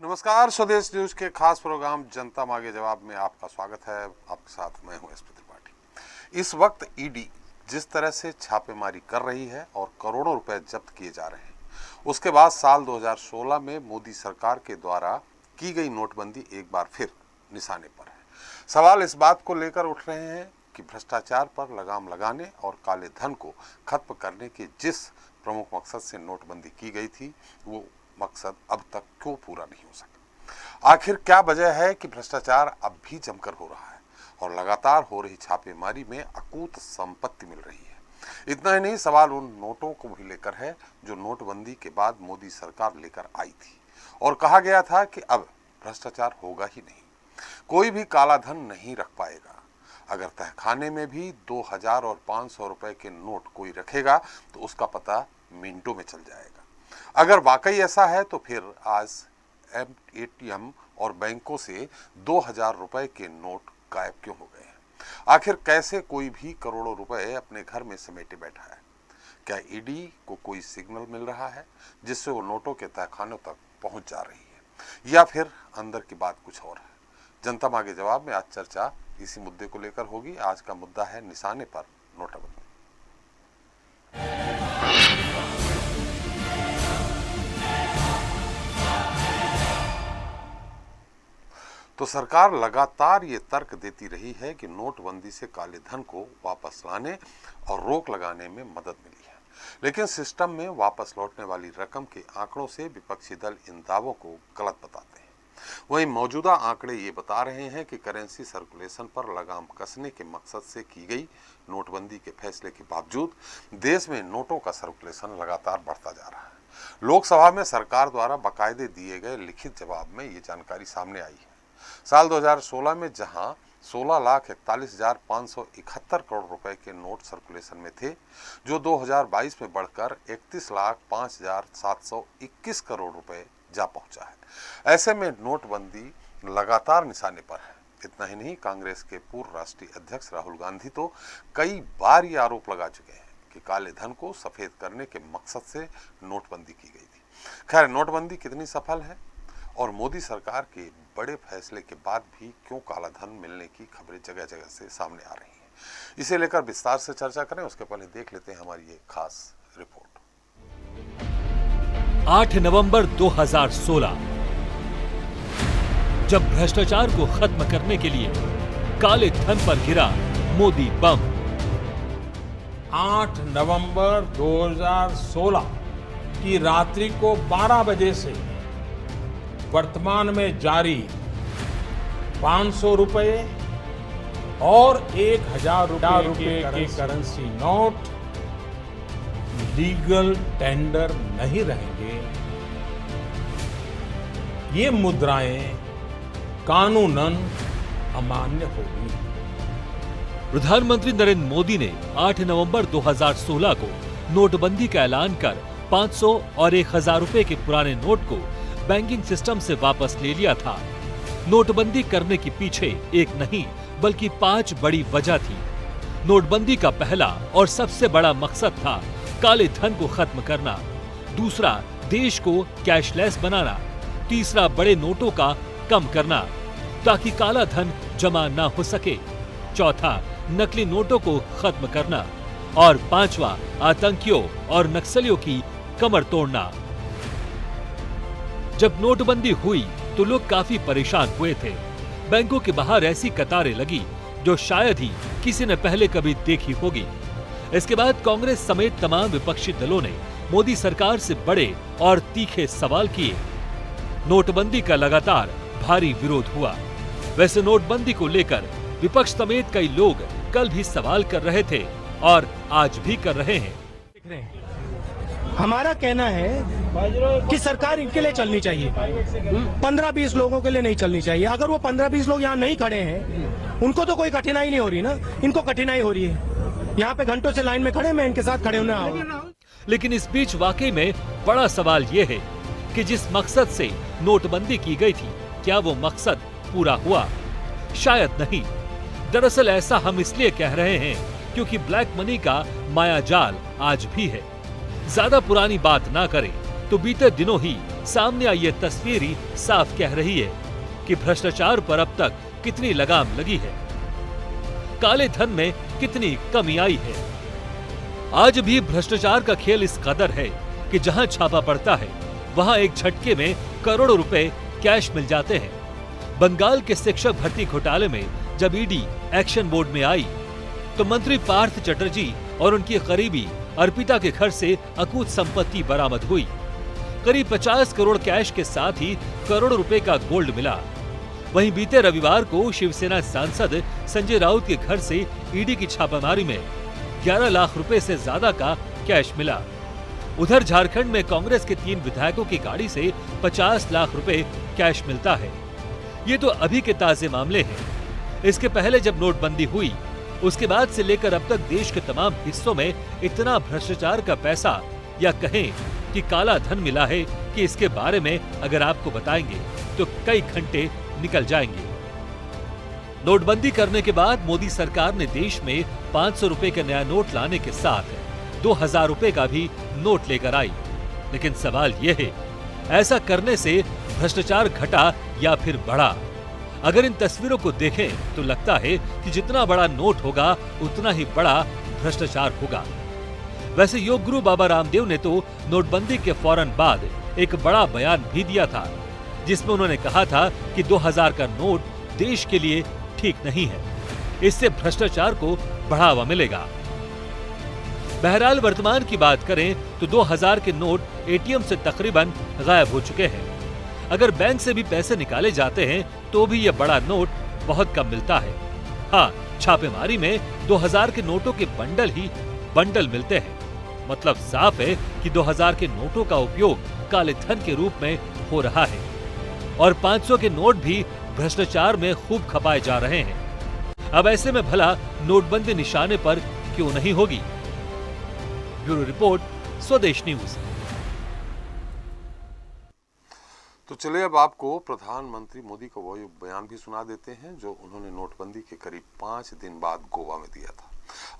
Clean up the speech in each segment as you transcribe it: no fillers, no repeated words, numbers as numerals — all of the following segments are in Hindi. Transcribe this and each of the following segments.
नमस्कार, स्वदेश न्यूज के खास प्रोग्राम जनता मांगे जवाब में आपका स्वागत है। आपके साथ मैं हूं एसपी त्रिपाठी। इस वक्त ईडी जिस तरह से छापेमारी कर रही है और करोड़ों रुपए जब्त किए जा रहे हैं, उसके बाद साल 2016 में मोदी सरकार के द्वारा की गई नोटबंदी एक बार फिर निशाने पर है। सवाल इस बात को लेकर उठ रहे हैं कि भ्रष्टाचार पर लगाम लगाने और काले धन को खत्म करने के जिस प्रमुख मकसद से नोटबंदी की गई थी, वो मकसद अब तक क्यों पूरा नहीं हो सका। आखिर क्या वजह है कि भ्रष्टाचार अब भी जमकर हो रहा है और लगातार हो रही छापेमारी में अकूत संपत्ति मिल रही है। इतना ही नहीं, सवाल उन नोटों को भी लेकर है जो नोटबंदी के बाद मोदी सरकार लेकर आई थी और कहा गया था कि अब भ्रष्टाचार होगा ही नहीं, कोई भी काला धन नहीं रख पाएगा। अगर तहखाने में भी 2000 और 500 रुपए के नोट कोई रखेगा तो उसका पता मिनटों में चल जाएगा। अगर वाकई ऐसा है तो फिर आज एटीएम और बैंकों से 2000 रुपए के नोट गायब क्यों हो गए हैं? आखिर कैसे कोई भी करोड़ों रुपए अपने घर में समेटे बैठा है? क्या ईडी को कोई सिग्नल मिल रहा है जिससे वो नोटों के तहखानों तक पहुंच जा रही है, या फिर अंदर की बात कुछ और है? जनता मांगे जवाब में आज चर्चा इसी मुद्दे को लेकर होगी। आज का मुद्दा है निशाने पर नोटबंदी। तो सरकार लगातार ये तर्क देती रही है कि नोटबंदी से काले धन को वापस लाने और रोक लगाने में मदद मिली है, लेकिन सिस्टम में वापस लौटने वाली रकम के आंकड़ों से विपक्षी दल इन दावों को गलत बताते हैं। वहीं मौजूदा आंकड़े ये बता रहे हैं कि करेंसी सर्कुलेशन पर लगाम कसने के मकसद से की गई नोटबंदी के फैसले के बावजूद देश में नोटों का सर्कुलेशन लगातार बढ़ता जा रहा है। लोकसभा में सरकार द्वारा बाकायदे दिए गए लिखित जवाब में ये जानकारी सामने आई है। साल 2016 में जहां 16,41,571 करोड़ रुपए के नोट सर्कुलेशन में थे, जो 2022 में बढ़कर 31,05,721 करोड़ रुपए जा पहुंचा है। ऐसे में नोटबंदी लगातार निशाने पर है। इतना ही नहीं, कांग्रेस के पूर्व राष्ट्रीय अध्यक्ष राहुल गांधी तो कई बार ये आरोप लगा चुके हैं कि काले धन को सफेद करने के मकसद से नोटबंदी की गई थी। खैर, नोटबंदी कितनी सफल है और मोदी सरकार के बड़े फैसले के बाद भी क्यों काला धन मिलने की खबरें जगह जगह से सामने आ रही हैं, इसे लेकर विस्तार से चर्चा करें। उसके पहले देख लेते हैं हमारी ये खास रिपोर्ट। 8 नवंबर 2016, जब भ्रष्टाचार को खत्म करने के लिए काले धन पर गिरा मोदी बम। 8 नवंबर 2016 की रात्रि को 12 बजे से वर्तमान में जारी 500 रुपए और 1000 रुपए के करेंसी नोट लीगल टेंडर नहीं रहेंगे। ये मुद्राएं कानूनन अमान्य होगी। प्रधानमंत्री नरेंद्र मोदी ने 8 नवंबर 2016 को नोटबंदी का ऐलान कर 500 और 1000 रुपए के पुराने नोट को बैंकिंग सिस्टम से वापस ले लिया था। नोटबंदी करने के पीछे एक नहीं बल्कि 5 बड़ी वजह थी। नोटबंदी का पहला और सबसे बड़ा मकसद था काले धन को खत्म करना, दूसरा देश को कैशलेस बनाना, तीसरा बड़े नोटों का कम करना ताकि काला धन जमा ना हो सके, चौथा नकली नोटों को खत्म करना और पांचवा आतंकियों और नक्सलियों की कमर तोड़ना। जब नोटबंदी हुई तो लोग काफी परेशान हुए थे। बैंकों के बाहर ऐसी कतारें लगी जो शायद ही किसी ने पहले कभी देखी होगी। इसके बाद कांग्रेस समेत तमाम विपक्षी दलों ने मोदी सरकार से बड़े और तीखे सवाल किए। नोटबंदी का लगातार भारी विरोध हुआ। वैसे नोटबंदी को लेकर विपक्ष समेत कई लोग कल भी सवाल कर रहे थे और आज भी कर रहे हैं। हमारा कहना है कि सरकार इनके लिए चलनी चाहिए, 15-20 लोगों के लिए नहीं चलनी चाहिए। अगर वो 15-20 लोग यहाँ नहीं खड़े हैं, उनको तो कोई कठिनाई नहीं हो रही ना, इनको कठिनाई हो रही है। यहाँ पे घंटों से लाइन में खड़े, मैं इनके साथ खड़े होने आऊँ। लेकिन इस बीच वाकई में बड़ा सवाल ये है कि जिस मकसद से नोटबंदी की गई थी, क्या वो मकसद पूरा हुआ? शायद नहीं। दरअसल ऐसा हम इसलिए कह रहे हैं क्योंकि ब्लैक मनी का मायाजाल आज भी है। ज्यादा पुरानी बात ना करें तो बीते दिनों ही सामने आई ये तस्वीर ही साफ कह रही है कि भ्रष्टाचार पर अब तक कितनी लगाम लगी है, काले धन में कितनी कमी आई है। आज भी भ्रष्टाचार का खेल इस कदर है कि जहां छापा पड़ता है वहां एक झटके में करोड़ों रुपए कैश मिल जाते हैं। बंगाल के शिक्षक भर्ती घोटाले में जब ईडी एक्शन मोड में आई तो मंत्री पार्थ चटर्जी और उनकी करीबी अर्पिता के घर से अकूत संपत्ति बरामद हुई। करीब 50 करोड़ कैश के साथ ही करोड़ों रुपए का गोल्ड मिला। वहीं बीते रविवार को शिवसेना सांसद संजय राउत के घर से ईडी की छापामारी में 11 लाख रुपए से ज्यादा का कैश मिला। उधर झारखंड में कांग्रेस के 3 विधायकों की गाड़ी से 50 लाख रुपए कैश मिलता है। ये तो अभी के ताजे मामले हैं। इसके पहले जब नोटबंदी हुई उसके बाद से लेकर अब तक देश के तमाम हिस्सों में इतना भ्रष्टाचार का पैसा या कहें कि काला धन मिला है कि इसके बारे में अगर आपको बताएंगे तो कई घंटे निकल जाएंगे। नोटबंदी करने के बाद मोदी सरकार ने देश में 500 रुपए का नया नोट लाने के साथ 2000 रुपए का भी नोट लेकर आई। लेकिन सवाल यह है, ऐसा करने से भ्रष्टाचार घटा या फिर बढ़ा? अगर इन तस्वीरों को देखें तो लगता है कि जितना बड़ा नोट होगा उतना ही बड़ा भ्रष्टाचार होगा। वैसे योग गुरु बाबा रामदेव ने तो नोटबंदी के फौरन बाद एक बड़ा बयान भी दिया था, जिसमें उन्होंने कहा था कि 2000 का नोट देश के लिए ठीक नहीं है, इससे भ्रष्टाचार को बढ़ावा मिलेगा। बहरहाल वर्तमान की बात करें तो 2000 के नोट एटीएम से तकरीबन गायब हो चुके हैं। अगर बैंक से भी पैसे निकाले जाते हैं तो भी यह बड़ा नोट बहुत कम मिलता है। हाँ, छापेमारी में 2000 के नोटों के बंडल ही बंडल मिलते हैं। मतलब साफ है कि 2000 के नोटों का उपयोग काले धन के रूप में हो रहा है और 500 के नोट भी भ्रष्टाचार में खूब खपाए जा रहे हैं। अब ऐसे में भला नोटबंदी निशाने पर क्यों नहीं होगी? ब्यूरो रिपोर्ट, स्वदेश न्यूज। तो चलिए अब आपको प्रधानमंत्री मोदी का वो बयान भी सुना देते हैं जो उन्होंने नोटबंदी के करीब 5 दिन बाद गोवा में दिया था।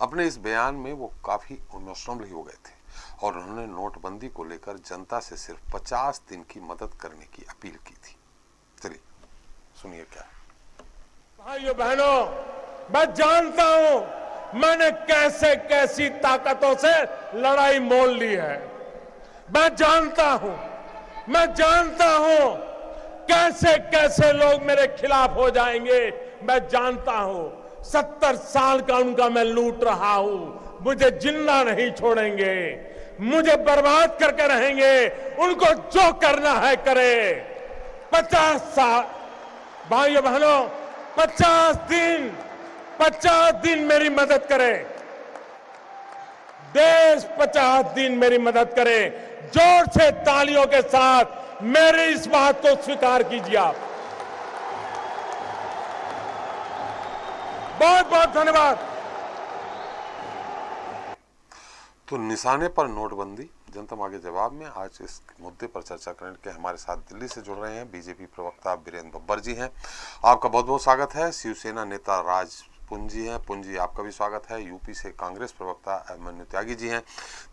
अपने इस बयान में वो काफी इमोशनल ही हो गए थे और उन्होंने नोटबंदी को लेकर जनता से सिर्फ 50 दिन की मदद करने की अपील की थी। चलिए सुनिए क्या। भाइयों बहनों, मैं जानता हूं मैंने कैसे कैसी ताकतों से लड़ाई मोल ली है। मैं जानता हूं कैसे कैसे लोग मेरे खिलाफ हो जाएंगे। मैं जानता हूं 70 साल का उनका मैं लूट रहा हूं। मुझे जिंदा नहीं छोड़ेंगे, मुझे बर्बाद करके रहेंगे। उनको जो करना है करे। 50 साल भाइयों बहनों, 50 दिन मेरी मदद करे। देश 50 दिन मेरी मदद करे। जोर से तालियों के साथ मेरी इस बात को स्वीकार कीजिए आप। बहुत बहुत धन्यवाद। तो निशाने पर नोटबंदी, जनता मांगे जवाब में आज इस मुद्दे पर चर्चा करने के हमारे साथ दिल्ली से जुड़ रहे हैं बीजेपी प्रवक्ता बीरेंद्र बब्बर जी हैं। आपका बहुत बहुत स्वागत है। शिवसेना नेता राज पुंजी हैं, पुंजी आपका भी स्वागत है। यूपी से कांग्रेस प्रवक्ता अभिमन्यु त्यागी जी हैं,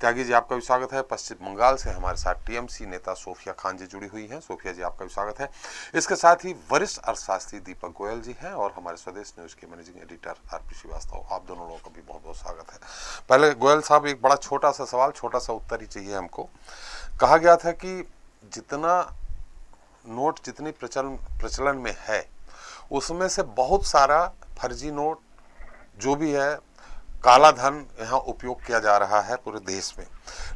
त्यागी जी आपका भी स्वागत है। पश्चिम बंगाल से हमारे साथ टीएमसी नेता सोफिया खान जी जुड़ी हुई हैं, सोफिया जी आपका भी स्वागत है। इसके साथ ही वरिष्ठ अर्थशास्त्री दीपक गोयल जी हैं और हमारे स्वदेश न्यूज के मैनेजिंग एडिटर आरपी श्रीवास्तव, आप दोनों लोगों का भी बहुत बहुत स्वागत है। पहले गोयल साहब, एक बड़ा छोटा सा सवाल, छोटा सा उत्तर ही चाहिए हमको। कहा गया था कि जितना नोट जितनी प्रचलन में है उसमें से बहुत सारा फर्जी नोट जो भी है, काला धन यहाँ उपयोग किया जा रहा है पूरे देश में।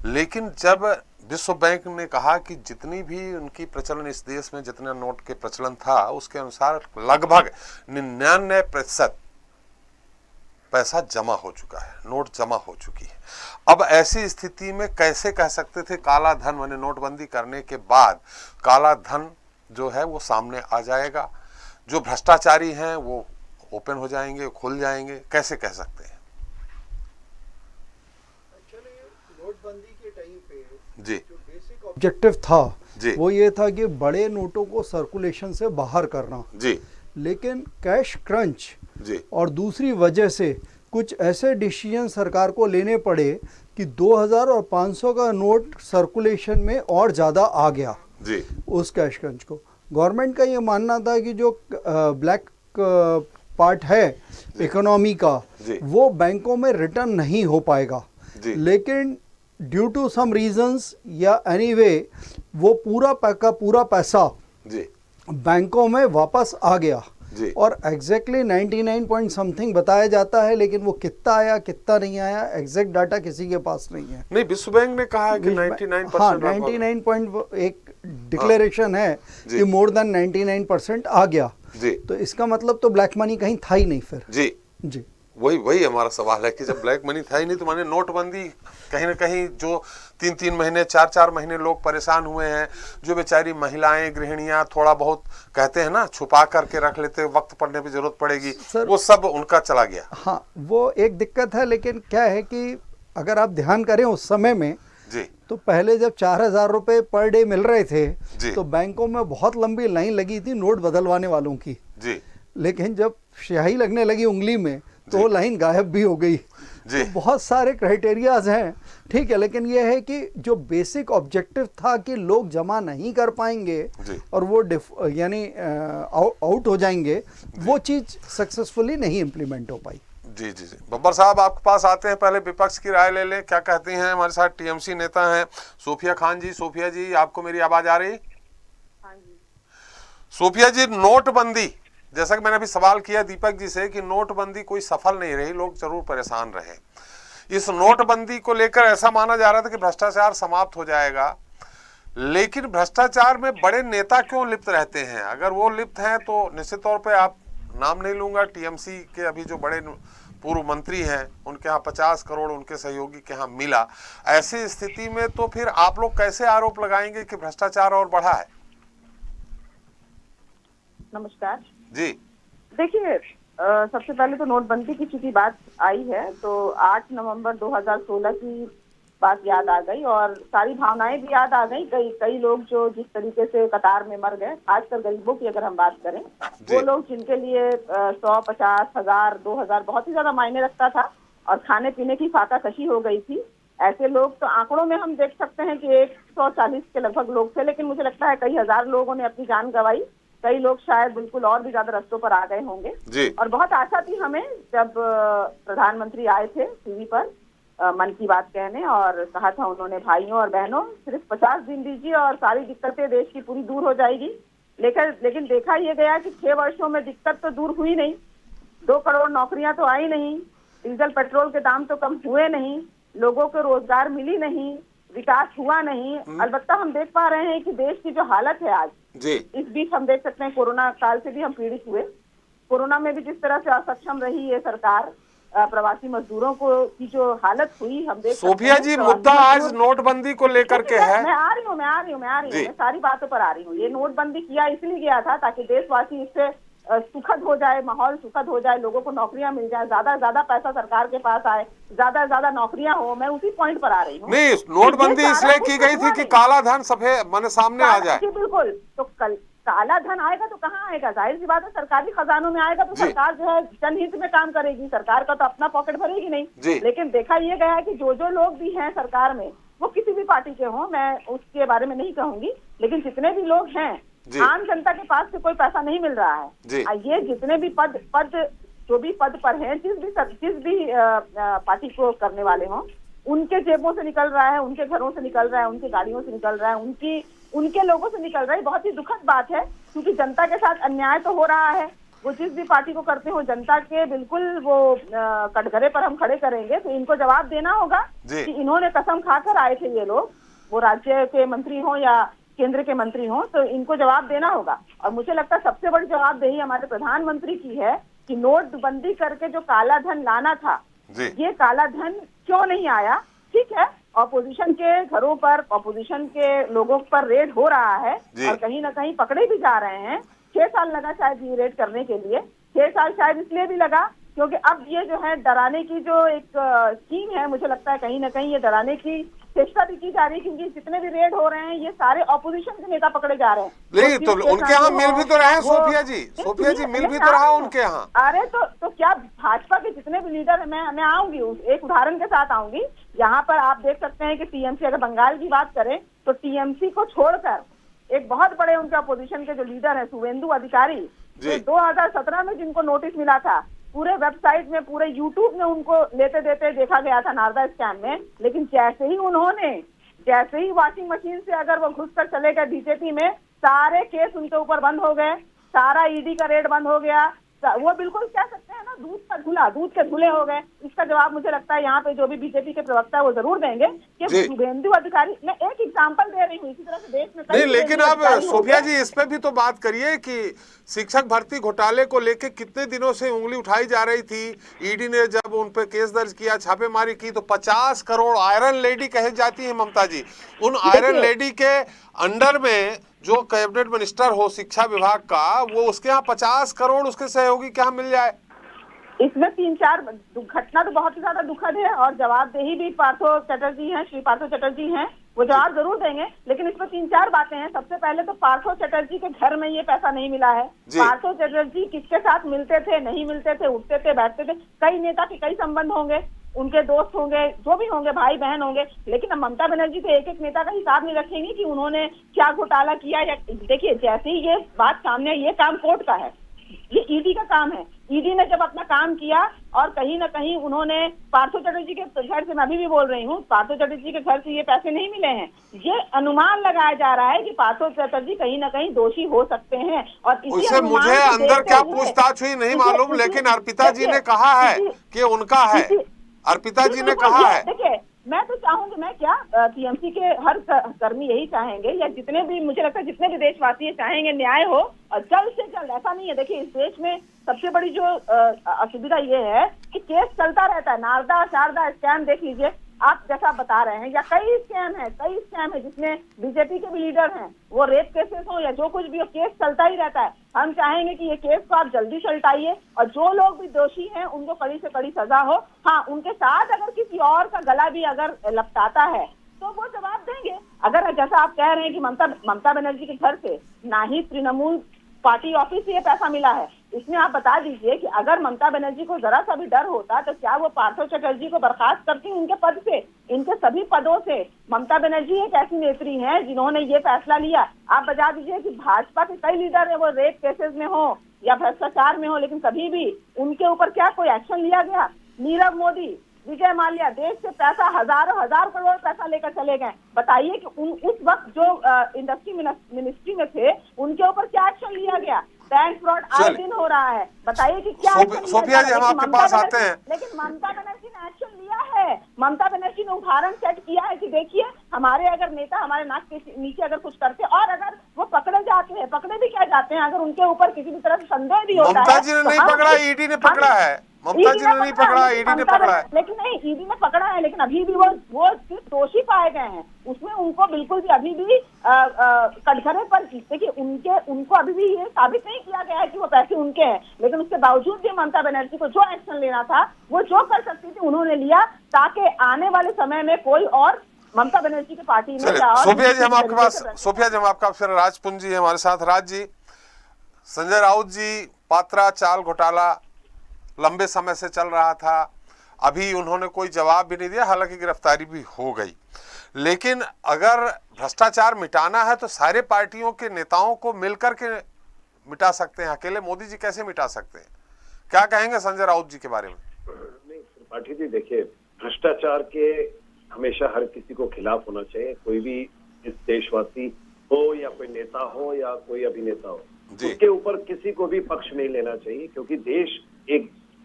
लेकिन जब विश्व बैंक ने कहा कि जितनी भी उनकी प्रचलन इस देश में जितना नोट के प्रचलन था उसके अनुसार लगभग 99% पैसा जमा हो चुका है, नोट जमा हो चुकी है। अब ऐसी स्थिति में कैसे कह सकते थे काला धन, मैंने नोटबंदी करने के बाद काला धन जो है वो सामने आ जाएगा, जो भ्रष्टाचारी हैं वो ओपन हो जाएंगे, खुल जाएंगे, कैसे कह सकते हैं? एक्चुअली नोटबंदी के टाइम पे जी जो बेसिक ऑब्जेक्टिव था जी वो ये था कि बड़े नोटों को सर्कुलेशन से बाहर करना जी, लेकिन कैश क्रंच जी और दूसरी वजह से कुछ ऐसे डिसीजन सरकार को लेने पड़े कि 2000 और 500 का नोट सर्कुलेशन में और ज़्यादा आ गया। जी उस कैश क्रंच को। गवर्नमेंट का ये मानना था कि जो ब्लैक पार्ट है इकोनॉमी का जी। वो बैंकों में रिटर्न नहीं हो पाएगा, जी। लेकिन ड्यू टू सम रीजंस या एनीवे वो पूरा पैसा जी बैंकों में वापस आ गया जी। और एग्जैक्टली 99 पॉइंट समथिंग बताया जाता है, लेकिन वो कितना आया कितना नहीं आया एग्जैक्ट डाटा किसी के पास नहीं है। नहीं, विश्व बैंक ने कहा है कि 99% हाँ 99 पॉइंट एक डिक्लेरेशन है जी। कि मोर देन 99% आ गया, जी तो इसका मतलब तो ब्लैक मनी कहीं था ही नहीं फिर। जी। जी वही हमारा सवाल है कि जब ब्लैक मनी था ही नहीं तो माने नोटबंदी कहीं ना कहीं जो 3-3 महीने 4-4 महीने लोग परेशान हुए हैं, जो बेचारी महिलाएं गृहिणियां थोड़ा बहुत कहते हैं ना छुपा करके रख लेते, वक्त पड़ने पे जरूरत पड़ेगी, वो सब उनका चला गया। हाँ वो एक दिक्कत है, लेकिन क्या है कि अगर आप ध्यान करें उस समय में जी तो पहले जब 4,000 रुपये पर डे मिल रहे थे जी। तो बैंकों में बहुत लंबी लाइन लगी थी नोट बदलवाने वालों की जी लेकिन जब स्याही लगने लगी उंगली में तो वो लाइन गायब भी हो गई। जी। तो बहुत सारे क्राइटेरियाज हैं, ठीक है, लेकिन ये है कि जो बेसिक ऑब्जेक्टिव था कि लोग जमा नहीं कर पाएंगे जी। और वो यानी आउट हो जाएंगे, वो चीज़ सक्सेसफुली नहीं इम्प्लीमेंट हो पाई। जी जी जी। बब्बर साहब आपके पास आते हैं, पहले विपक्ष की राय ले लें, क्या कहती हैं। हमारे साथ टीएमसी नेता हैं सोफिया खान जी। सोफिया जी, आपको मेरी आवाज आ रही? हाँ जी। सोफिया जी, नोटबंदी, जैसा कि मैंने अभी सवाल किया दीपक जी से कि नोटबंदी कोई सफल नहीं रही, लोग जरूर परेशान रहे। इस नोटबंदी को लेकर ऐसा माना जा रहा था कि भ्रष्टाचार समाप्त हो जाएगा, लेकिन भ्रष्टाचार में बड़े नेता क्यों लिप्त रहते हैं? अगर वो लिप्त हैं तो निश्चित तौर पे, आप नाम नहीं लूंगा, टीएमसी के अभी जो बड़े पूर्व मंत्री हैं उनके यहाँ 50 करोड़ उनके सहयोगी के यहाँ मिला। ऐसी स्थिति में तो फिर आप लोग कैसे आरोप लगाएंगे कि भ्रष्टाचार और बढ़ा है? नमस्कार जी। देखिए, सबसे पहले तो नोटबंदी की चूंकि बात आई है तो 8 नवंबर 2016 की बात याद आ गई और सारी भावनाएं भी याद आ गई। कई लोग जो जिस तरीके से कतार में मर गए, खासकर गरीबों की अगर हम बात करें, वो लोग जिनके लिए 100, 50, 1000, 2000 बहुत ही ज्यादा मायने रखता था और खाने पीने की फाका कशी हो गई थी, ऐसे लोग तो आंकड़ों में हम देख सकते हैं कि 140 के लगभग लोग थे, लेकिन मुझे लगता है कई हजार लोगों ने अपनी जान गंवाई। कई लोग शायद बिल्कुल और भी ज्यादा रस्तों पर आ गए होंगे जी। और बहुत आशा थी हमें जब प्रधानमंत्री आए थे टीवी पर मन की बात कहने और कहा था उन्होंने, भाइयों और बहनों सिर्फ 50 दिन दीजिए और सारी दिक्कतें देश की पूरी दूर हो जाएगी। लेकिन देखा ये गया कि 6 वर्षों में दिक्कत तो दूर हुई नहीं, 2 करोड़ नौकरियां तो आई नहीं, डीजल पेट्रोल के दाम तो कम हुए नहीं, लोगों को रोजगार मिली नहीं, विकास हुआ नहीं। अलबत्ता हम देख पा रहे हैं कि देश की जो हालत है आज जी। इस बीच हम देख सकते हैं कोरोना काल से भी हम पीड़ित हुए। कोरोना में भी जिस तरह से असक्षम रही ये सरकार, प्रवासी मजदूरों को की जो हालत हुई हम देख सोफिया जी, मुद्दा आज नोटबंदी को लेकर के है। मैं आ रही हूँ मैं सारी बातों पर आ रही हूँ। ये नोटबंदी किया इसलिए गया था ताकि देशवासी इससे सुखद हो जाए, माहौल सुखद हो जाए, लोगों को नौकरियां मिल जाए, ज्यादा पैसा सरकार के पास आए, ज्यादा नौकरियां हो। मैं उसी पॉइंट पर आ रही हूँ। नहीं, नोटबंदी इसलिए की गई थी कि काला धन सफेद माने सामने आ जाए। बिल्कुल। तो काला धन आएगा तो कहाँ आएगा? जाहिर सी बात है सरकारी खजानों में आएगा तो सरकार जो है जनहित में काम करेगी, सरकार का तो अपना पॉकेट भरेगी नहीं। लेकिन देखा यह गया है कि जो लोग भी हैं सरकार में वो किसी भी पार्टी के हों, मैं उसके बारे में नहीं कहूंगी, लेकिन जितने भी लोग हैं आम जनता के पास से कोई पैसा नहीं मिल रहा है। ये जितने भी पद जो भी पद पर हैं, जिस भी पार्टी को करने वाले हों, उनके जेबों से निकल रहा है, उनके घरों से निकल रहा है, उनके गाड़ियों से निकल रहा है, उनके लोगों से निकल रहा है। बहुत ही दुखद बात है क्योंकि जनता के साथ अन्याय तो हो रहा है। वो जिस भी पार्टी को करते हो जनता के बिल्कुल वो कटघरे पर हम खड़े करेंगे तो इनको जवाब देना होगा कि इन्होंने कसम खाकर आए थे ये लोग, वो राज्य के मंत्री हो या केंद्र के मंत्री हो, तो इनको जवाब देना होगा। और मुझे लगता है सबसे बड़ी जवाबदेही हमारे प्रधानमंत्री की है कि नोटबंदी करके जो काला धन लाना था, ये काला धन क्यों नहीं आया? ठीक है, ऑपोजिशन के घरों पर, ऑपोजिशन के लोगों पर रेड हो रहा है और कहीं ना कहीं पकड़े भी जा रहे हैं। 6 साल लगा शायद ये रेड करने के लिए। 6 साल शायद इसलिए भी लगा क्योंकि अब ये जो है डराने की जो एक स्कीम है, मुझे लगता है कहीं ना कहीं ये डराने की चेष्टा भी की जा रही है क्योंकि जितने भी रेड हो रहे हैं ये सारे ऑपोजिशन के नेता पकड़े जा रहे हैं। नहीं तो उनके यहाँ मिल भी तो रहे हैं सोफिया जी मिल भी तो रहा उनके यहाँ। अरे तो क्या भाजपा के जितने भी लीडर, मैं आऊंगी एक उदाहरण के साथ आऊंगी। यहाँ पर आप देख सकते हैं कि टीएमसी, अगर बंगाल की बात करें तो टीएमसी को छोड़कर एक बहुत बड़े उनके अपोजिशन के जो लीडर है शुभेंदु अधिकारी, जो 2017 में जिनको नोटिस मिला था, पूरे वेबसाइट में, पूरे यूट्यूब में उनको लेते देते देखा गया था नारदा स्कैम में। लेकिन जैसे ही वॉशिंग मशीन से अगर वो घुस कर चले गए बीजेपी में, सारे केस उनके ऊपर बंद हो गए, सारा ईडी का रेड बंद हो गया। वो बिल्कुल कह सकते हैं ना, दूध के धुले हो गए। इसका जवाब मुझे लगता है यहाँ पे जो भी बीजेपी के प्रवक्ता है वो जरूर देंगे कि शुभेंदु अधिकारी, मैं एक एग्जांपल दे रही हूँ, इसी तरह से देश में नहीं, लेकिन अब सोफिया जी इस पे भी तो बात करिए कि शिक्षक भर्ती घोटाले को लेके कितने दिनों से उंगली उठाई जा रही थी। ईडी ने जब उन पे केस दर्ज किया, छापेमारी की, तो 50 करोड़ आयरन लेडी कही जाती है ममता जी, उन आयरन लेडी के अंडर में जो कैबिनेट मिनिस्टर हो शिक्षा विभाग का, वो उसके यहाँ 50 करोड़ उसके सहयोगी क्या मिल जाए। इसमें 3-4 घटना तो बहुत ही ज्यादा दुखद है, और जवाबदेही भी पार्थो चटर्जी हैं, श्री पार्थो चटर्जी हैं, वो जवाब जरूर देंगे। लेकिन इसमें 3-4 बातें हैं। सबसे पहले तो पार्थो चटर्जी के घर में ये पैसा नहीं मिला है। पार्थो चटर्जी किसके साथ मिलते थे, नहीं मिलते थे, उठते थे, बैठते थे, कई नेता के कई संबंध होंगे, उनके दोस्त होंगे, जो भी होंगे, भाई बहन होंगे। लेकिन ममता बनर्जी तो एक एक नेता का हिसाब नहीं रखेंगे कि उन्होंने क्या घोटाला किया। या देखिए, जैसे ही ये बात सामने, ये काम कोर्ट का है, ये ईडी का काम है। ईडी ने जब अपना काम किया और कहीं ना कहीं उन्होंने पार्थो चटर्जी के घर से, मैं अभी भी बोल रही हूँ, पार्थो चटर्जी के घर से ये पैसे नहीं मिले हैं। ये अनुमान लगाया जा रहा है कि पार्थो चटर्जी कहीं ना कहीं दोषी हो सकते हैं। और उसे मुझे अंदर क्या पूछताछ हुई नहीं मालूम, लेकिन अर्पिता जी ने कहा है कि उनका है। अर्पिता जी ने कहा है। देखिए, मैं तो चाहूंगी, मैं क्या, टीएमसी के हर कर्मी यही चाहेंगे, या जितने भी, मुझे लगता है जितने भी देशवासी चाहेंगे न्याय हो और जल्द से जल्द। ऐसा नहीं है, देखिए इस देश में सबसे बड़ी जो असुविधा ये है कि केस चलता रहता है। नारदा शारदा स्कैम देख लीजिए आप, जैसा बता रहे हैं, या कई स्कैम है जिसमें बीजेपी के भी लीडर हैं, वो रेप केसेस हो या जो कुछ भी हो, केस चलता ही रहता है। हम चाहेंगे कि ये केस को आप जल्दी सलटाइए और जो लोग भी दोषी हैं उनको कड़ी से कड़ी सजा हो। हाँ, उनके साथ अगर किसी और का गला भी अगर लपटाता है तो वो जवाब देंगे। अगर जैसा आप कह रहे हैं कि ममता बनर्जी के घर से ना ही तृणमूल पार्टी ऑफिस से ये पैसा मिला है, इसमें आप बता दीजिए कि अगर ममता बनर्जी को जरा सा भी डर होता तो क्या वो पार्थो चटर्जी को बर्खास्त करती उनके पद से, इनके सभी पदों से। ममता बनर्जी एक ऐसी नेत्री हैं जिन्होंने ये फैसला लिया। आप बता दीजिए कि भाजपा के कई लीडर है, वो रेप केसेस में हो या भ्रष्टाचार में हो, लेकिन कभी भी उनके ऊपर क्या कोई एक्शन लिया गया? नीरव मोदी, विजय माल्या देश से पैसा हजार करोड़ पैसा लेकर चले गए। बताइए कि उस वक्त जो इंडस्ट्री मिनिस्ट्री में थे उनके ऊपर क्या एक्शन लिया गया? बैंक फ्रॉड आए दिन हो रहा है, बताइए कि क्या सोफिया जी, हम आपके पास आते हैं। लेकिन ममता बनर्जी ने एक्शन लिया है। ममता बनर्जी ने उदाहरण सेट किया है कि देखिए हमारे अगर नेता हमारे नाक के नीचे अगर कुछ करते और अगर वो पकड़े जाते हैं, पकड़े भी क्या जाते हैं, अगर उनके ऊपर किसी भी तरह से संदेह भी होता है। ममता जी ने नहीं पकड़ा, ईडी ने पकड़ा है। ममता जी ने नहीं पकड़ा, ईडी ने पकड़ा है। लेकिन नहीं, ईडी ने पकड़ा है, लेकिन अभी भी वो दोषी पाए गए हैं। उसमें उनको बिल्कुल भी अभी भी कटघरे पर, देखिए उनको अभी भी ये साबित नहीं किया गया है कि वो पैसे उनके हैं। लेकिन उसके बावजूद भी ममता बनर्जी को जो एक्शन लेना था, वो जो कर सकती थी उन्होंने लिया, ताकि आने वाले समय में कोई और ममता बनर्जी की पार्टी में। सोफिया जी, हम आपके पास, सोफिया जी हम आपका अफसर राज पुंज जी हमारे साथ। राज जी, संजय राउत जी पात्रा चाल घोटाला लंबे समय से चल रहा था, अभी उन्होंने कोई जवाब भी नहीं दिया, हालांकि गिरफ्तारी भी हो गई। लेकिन अगर भ्रष्टाचार मिटाना है तो सारे पार्टियों के नेताओं को मिलकर के मिटा सकते हैं, अकेले मोदी जी कैसे मिटा सकते हैं? क्या कहेंगे संजय राउत जी के बारे में? नहीं त्रिपाठी जी, देखिए भ्रष्टाचार के हमेशा हर किसी को खिलाफ होना चाहिए, कोई भी इस देशवासी हो या कोई नेता हो या कोई अभिनेता हो, उसके ऊपर किसी को भी पक्ष नहीं लेना चाहिए। क्योंकि देश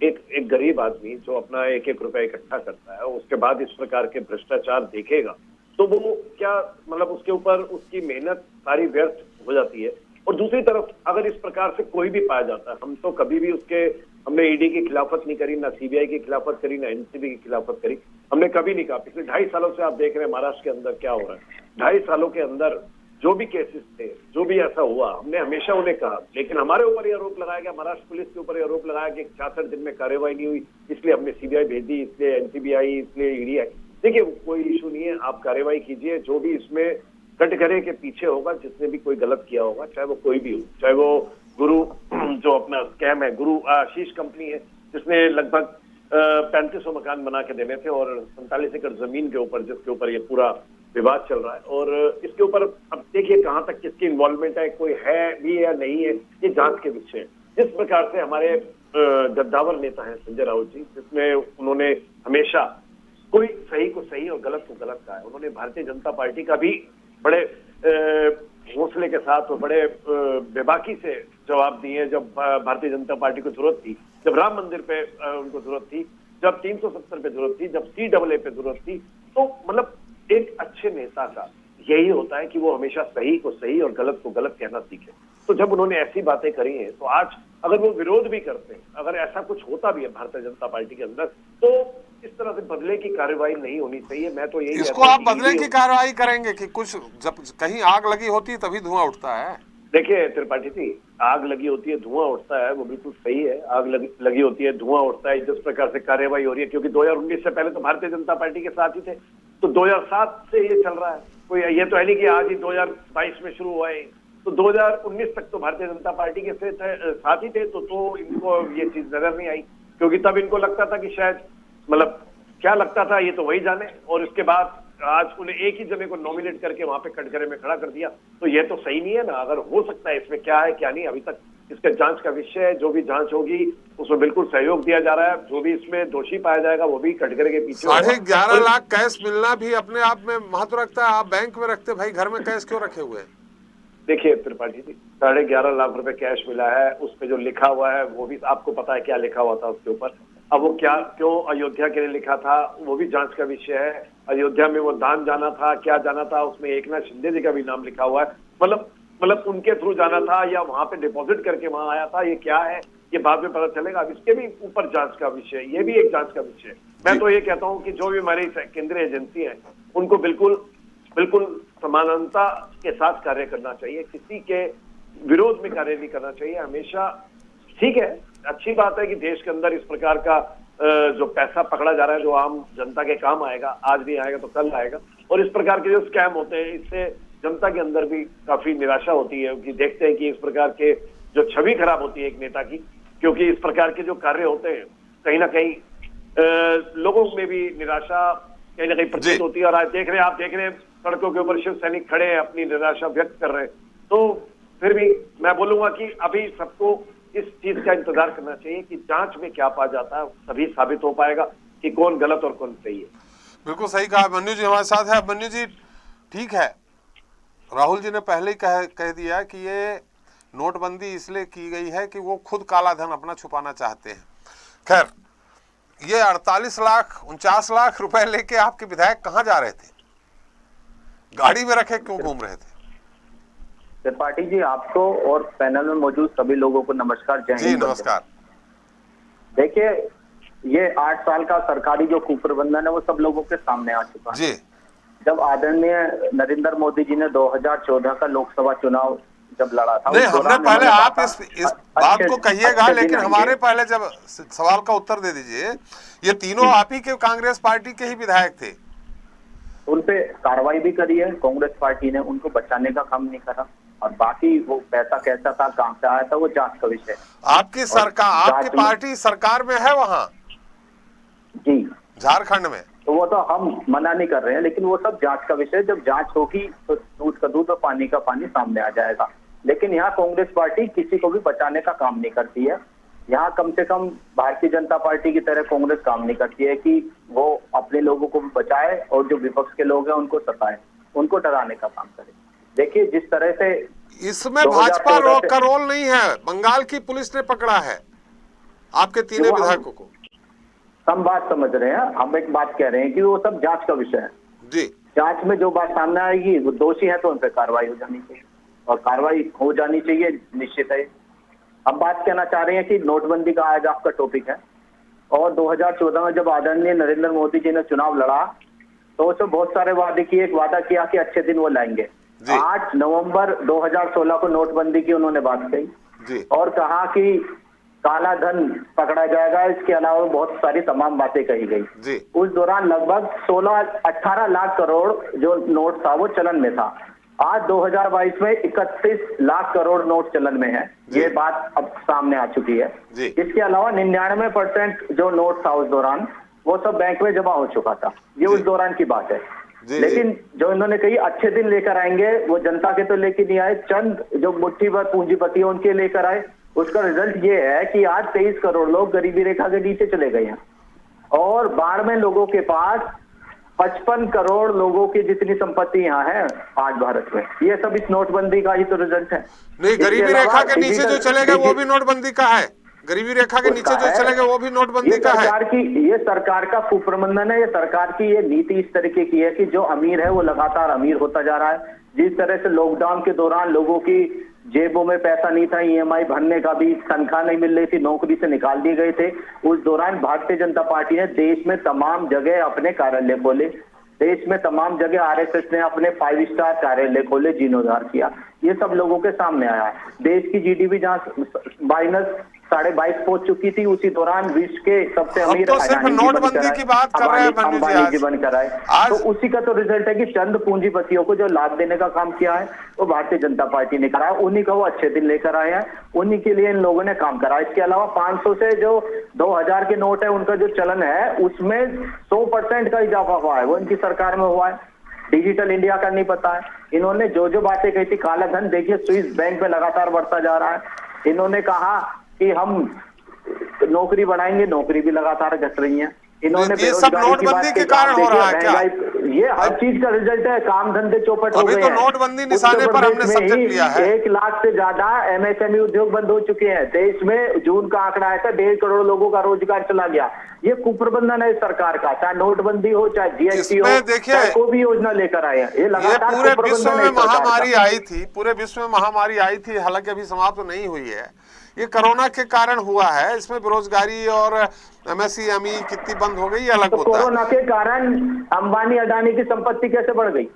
एक गरीब आदमी जो अपना एक रुपया इकट्ठा करता है, उसके बाद इस प्रकार के भ्रष्टाचार देखेगा तो वो क्या, मतलब उसके ऊपर उसकी मेहनत सारी व्यर्थ हो जाती है। और दूसरी तरफ अगर इस प्रकार से कोई भी पाया जाता है, हम तो कभी भी हमने ईडी की खिलाफत नहीं करी, ना सीबीआई की खिलाफत करी, ना एनसीबी की खिलाफत करी, हमने कभी नहीं कहा। पिछले 2.5 सालों से आप देख रहे हैं महाराष्ट्र के अंदर क्या हो रहा है। 2.5 सालों के अंदर जो भी केसेस थे, जो भी ऐसा हुआ, हमने हमेशा उन्हें कहा। लेकिन हमारे ऊपर यह आरोप लगाया गया, महाराष्ट्र पुलिस के ऊपर यह आरोप लगाया कि 66 दिन में कार्रवाई नहीं हुई, इसलिए हमने सीबीआई भेज दी, इसलिए एनसीबी आई, इसलिए ईडी आई। देखिए कोई इशू नहीं है, आप कार्रवाई कीजिए, जो भी इसमें कटघरे के पीछे होगा, जिसने भी कोई गलत किया होगा, चाहे वो कोई भी हो, चाहे वो गुरु जो अपना स्कैम है, गुरु आशीष कंपनी है जिसने लगभग 3500 मकान बना के देने थे और 47 एकड़ जमीन के ऊपर, जिसके ऊपर ये पूरा विवाद चल रहा है और इसके ऊपर अब देखिए कहां तक किसकी इन्वॉल्वमेंट है, कोई है भी या नहीं है, ये जांच के विषय है। जिस प्रकार से हमारे गद्दावर नेता हैं संजय राउत जी, जिसमें उन्होंने हमेशा कोई सही को सही और गलत को गलत कहा है। उन्होंने भारतीय जनता पार्टी का भी बड़े हौसले के साथ और बड़े बेबाकी से जवाब दिए जब भारतीय जनता पार्टी को जरूरत थी, जब राम मंदिर पे उनको जरूरत थी, जब 370 पे जरूरत थी, जब CAA पे जरूरत थी। तो मतलब एक अच्छे नेता का यही होता है कि वो हमेशा सही को सही और गलत को गलत कहना सीखे। तो जब उन्होंने ऐसी बातें करी हैं तो आज अगर वो विरोध भी करते हैं, अगर ऐसा कुछ होता भी है भारतीय जनता पार्टी के अंदर, तो इस तरह से बदले की कार्रवाई नहीं होनी चाहिए। मैं तो यही इसको आप बदले की कार्रवाई करेंगे कि कुछ जब कहीं आग लगी होती है तभी धुआं उठता है? देखिए त्रिपाठी जी, आग लगी होती है धुआं उठता है, वो बिल्कुल सही है। आग लगी होती है धुआं उठता है, जिस प्रकार से कार्रवाई हो रही है, क्योंकि 2019 से पहले तो भारतीय जनता पार्टी के साथ ही थे, तो 2007 से ये चल रहा है। कोई ये तो है नहीं कि आज ही 2022 में शुरू हुआ है। तो 2019 तक तो भारतीय जनता पार्टी के साथ ही थे, तो इनको ये चीज नजर नहीं आई, क्योंकि तब इनको लगता था कि शायद मतलब क्या लगता था ये तो वही जाने। और इसके बाद आज उन्हें एक ही जने को नॉमिनेट करके वहां पे कटघरे में खड़ा कर दिया, तो ये तो सही नहीं है ना। अगर हो सकता है इसमें क्या है क्या नहीं, अभी तक इसका जांच का विषय है। जो भी जांच होगी उसमें बिल्कुल सहयोग दिया जा रहा है। जो भी इसमें दोषी पाया जाएगा वो भी कटघरे के पीछे। 11.5 लाख कैश मिलना भी अपने आप में महत्व रखता है। आप बैंक में रखते भाई, घर में कैश क्यों रखे हुए हैं? देखिए त्रिपाठी जी, 11.5 लाख रुपए कैश मिला है, उस पे जो लिखा हुआ है वो भी आपको पता है क्या लिखा हुआ था उसके ऊपर। अब वो क्या क्यों अयोध्या के लिए लिखा था वो भी जांच का विषय है। अयोध्या में वो दान जाना था, क्या जाना था, उसमें एकनाथ शिंदे जी का भी नाम लिखा हुआ है। मतलब उनके थ्रू जाना था या वहां पे डिपॉजिट करके वहां आया था, ये क्या है ये बाद में पता चलेगा। अब इसके भी ऊपर जांच का विषय, ये भी एक जांच का विषय है। मैं तो ये कहता हूँ कि जो भी हमारी केंद्रीय एजेंसी है उनको बिल्कुल समानता के साथ कार्य करना चाहिए, किसी के विरोध में कार्य नहीं करना चाहिए हमेशा। ठीक है, अच्छी बात है कि देश के अंदर इस प्रकार का जो पैसा पकड़ा जा रहा है जो आम जनता के काम आएगा, आज भी आएगा तो कल आएगा। और इस प्रकार के जो स्कैम होते हैं इससे जनता के अंदर भी काफी निराशा होती है कि देखते हैं कि इस प्रकार के जो छवि खराब होती है एक नेता की, क्योंकि इस प्रकार के जो कार्य होते हैं कहीं ना कहीं लोगों में भी निराशा कहीं ना कहीं प्रतीत होती है। और आज आप देख रहे हैं सड़कों के ऊपर शिव सैनिक खड़े हैं, अपनी निराशा व्यक्त कर रहे हैं। तो फिर भी मैं बोलूंगा कि अभी सबको इस चीज का इंतजार करना चाहिए कि जांच में क्या पाया जाता है, तभी साबित हो पाएगा कि कौन गलत और कौन सही है। बिल्कुल सही कहा। मन्नू जी हमारे साथ है। मन्नू जी, ठीक है, राहुल जी ने पहले ही कह दिया कि ये नोटबंदी इसलिए की गई है कि वो खुद काला धन अपना छुपाना चाहते हैं। खैर, ये 48 लाख 49 लाख रुपए लेके आपके विधायक कहाँ जा रहे थे? गाड़ी में रखे क्यों घूम रहे थे? त्रिपाठी जी, आपको और पैनल में मौजूद सभी लोगों को नमस्कार। जय हिंद। जी नमस्कार। देखिए, ये 8 साल का सरकारी जो कुप्रबंधन है वो सब लोगों के सामने आ चुका है। जी। जब आदरणीय नरेंद्र मोदी जी ने 2014 का लोकसभा चुनाव जब लड़ा था, नहीं, हमने पहले आप इस बात को कहिएगा, लेकिन हमारे पहले जब सवाल का उत्तर दे दीजिए। ये तीनों आप ही के कांग्रेस पार्टी के ही विधायक थे, उन पे कार्रवाई भी करी है कांग्रेस पार्टी ने, उनको बचाने का काम नहीं करा। और बाकी वो पैसा कैसा था, कहां से आया था, वो जांच का विषय है। आपकी सरकार, आपकी पार्टी सरकार में है वहाँ जी, झारखंड में, तो वो तो हम मना नहीं कर रहे हैं, लेकिन वो सब जांच का विषय। जब जांच होगी तो दूध का दूध और पानी का पानी सामने आ जाएगा। लेकिन यहाँ कांग्रेस पार्टी किसी को भी बचाने का काम नहीं करती है। यहाँ कम से कम भारतीय जनता पार्टी की तरह कांग्रेस काम नहीं करती है कि वो अपने लोगों को भी बचाए और जो विपक्ष के लोग हैं उनको सताए, उनको डराने का काम करे। देखिए, जिस तरह से इसमें भाजपा का रोल नहीं है। बंगाल की पुलिस ने पकड़ा है आपके तीनों विधायकों को। हम बात समझ रहे हैं, हम एक बात कह रहे हैं कि वो सब जांच का विषय है। जी, जांच में जो बात सामने आएगी, वो दोषी है तो उन पर कार्रवाई हो जानी चाहिए, और कार्रवाई हो जानी चाहिए निश्चित है। हम बात कहना चाह रहे हैं कि नोटबंदी का आज आपका टॉपिक है, और 2014 में जब आदरणीय नरेंद्र मोदी जी ने चुनाव लड़ा तो उसमें बहुत सारे वादे किए। एक वादा किया कि अच्छे दिन वो लाएंगे। 8 नवंबर 2016 को नोटबंदी की उन्होंने बात कही और कहा कि काला धन पकड़ा जाएगा। इसके अलावा बहुत सारी तमाम बातें कही गई। उस दौरान लगभग 18 लाख करोड़ जो नोट था वो चलन में था। आज 2022 में 31 लाख करोड़ नोट चलन में है। ये बात अब सामने आ चुकी है। इसके अलावा 99% जो नोट था उस दौरान वो सब बैंक में जमा हो चुका था। ये उस दौरान की बात है। लेकिन जो इन्होंने कही अच्छे दिन लेकर आएंगे, वो जनता के तो लेके नहीं आए, चंद जो मुट्ठी भर पूंजीपति है उनके लेकर आए। उसका रिजल्ट ये है कि आज 23 करोड़ लोग गरीबी रेखा के नीचे चले गए हैं और बाढ़ में लोगों के पास 55 करोड़ लोगों की जितनी संपत्ति यहाँ है आज भारत में, ये सब इस नोटबंदी का ही तो रिजल्ट है। नहीं, गरीबी रेखा के नीचे जो चले गए वो भी नोटबंदी का है। गरीबी रेखा के नीचे जो चले गए वो भी नोटबंदी का है। ये सरकार का कुप्रबंधन है। ये सरकार की ये नीति इस तरीके की है कि जो अमीर है वो लगातार अमीर होता जा रहा है। जिस तरह से लॉकडाउन के दौरान लोगों की जेबों में पैसा नहीं था, ईएमआई भरने का भी, तनख्वाह नहीं मिल रही थी, नौकरी से निकाल दिए गए थे, उस दौरान भारतीय जनता पार्टी ने देश में तमाम जगह अपने कार्यालय खोले। देश में तमाम जगह आरएसएस ने अपने 5 स्टार कार्यालय खोले, जीर्णोद्धार किया। ये सब लोगों के सामने आया। देश की जीडीपी जहां -22.5 पहुंच चुकी थी, उसी दौरान विश्व के सबसे अमीर तो सिर्फ नोटबंदी की बात कर रहे हैं अंबानी जी बनकर आए। तो उसी का तो रिजल्ट है कि चंद पूंजीपतियों को जो लाभ देने का काम किया है वो भारतीय जनता पार्टी ने करा, उन्हीं का वो अच्छे दिन लेकर आए हैं, उन्हीं के लिए इन लोगों ने काम करा। इसके अलावा 500 से जो 2000 के नोट है उनका जो चलन है उसमें 100% का इजाफा हुआ है, वो इनकी सरकार में हुआ है। डिजिटल इंडिया का नहीं पता है। इन्होंने जो बातें कही थी, काला धन देखिए स्विस बैंक में लगातार बढ़ता जा रहा है। इन्होंने कहा कि हम नौकरी बढ़ाएंगे, नौकरी भी लगातार घट रही है। इन्होंने ये सब नोटबंदी के कारण हो रहा है क्या? ये हर चीज का रिजल्ट है। काम धंधे चौपट हो गए हैं। तो नोटबंदी निशाने पर हमने सब्जेक्ट लिया है। 1 लाख से ज्यादा एमएसएमई उद्योग बंद हो चुके हैं देश में। जून का आंकड़ा आया था, 1.5 करोड़ लोगों का रोजगार चला गया। ये कुप्रबंधन है सरकार का, चाहे नोटबंदी हो चाहे जीएसटी हो, चाहे कोई भी योजना लेकर आए हैं। ये लगातार पूरे विश्व में महामारी आई थी, पूरे विश्व में महामारी आई थी, हालांकि अभी समाप्त तो नहीं हुई है। ये कोरोना के कारण हुआ है। इसमें बेरोजगारी और एमएसएमई कितनी बंद हो गई अलग होता है। कोरोना के कारण अंबानी अडानी की संपत्ति कैसे बढ़ गई?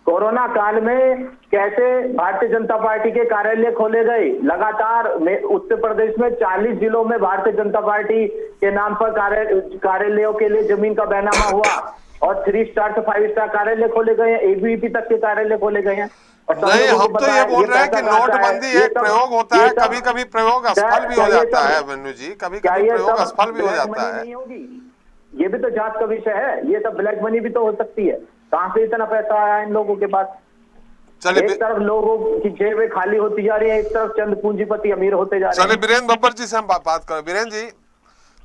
कोरोना काल में कैसे भारतीय जनता पार्टी के कार्यालय खोले गए? लगातार उत्तर प्रदेश में 40 जिलों में भारतीय जनता पार्टी के नाम पर कार्यालयों के लिए जमीन का बैनामा हुआ और 3 स्टार से 5 स्टार कार्यालय खोले गए हैं, एबीवीपी तक के कार्यालय खोले गए हैं। नहीं, हम तो ये बोल रहे हैं कि नोटबंदी एक प्रयोग होता है, कभी कभी प्रयोग असफल भी हो जाता है मनु जी, कभी कभी प्रयोग असफल भी हो जाता है। ये भी तो जांच का विषय है। ये सब ब्लैक मनी भी तो हो सकती है। कहां से इतना पैसा आया इन लोगों के पास? एक तरफ लोगों की जेबें खाली होती जा रही है, एक तरफ चंद पूंजीपति अमीर होते जा रहे हैं। चलिए वीरेंद्र बब्बर जी से हम बात करें। वीरेंद्र जी,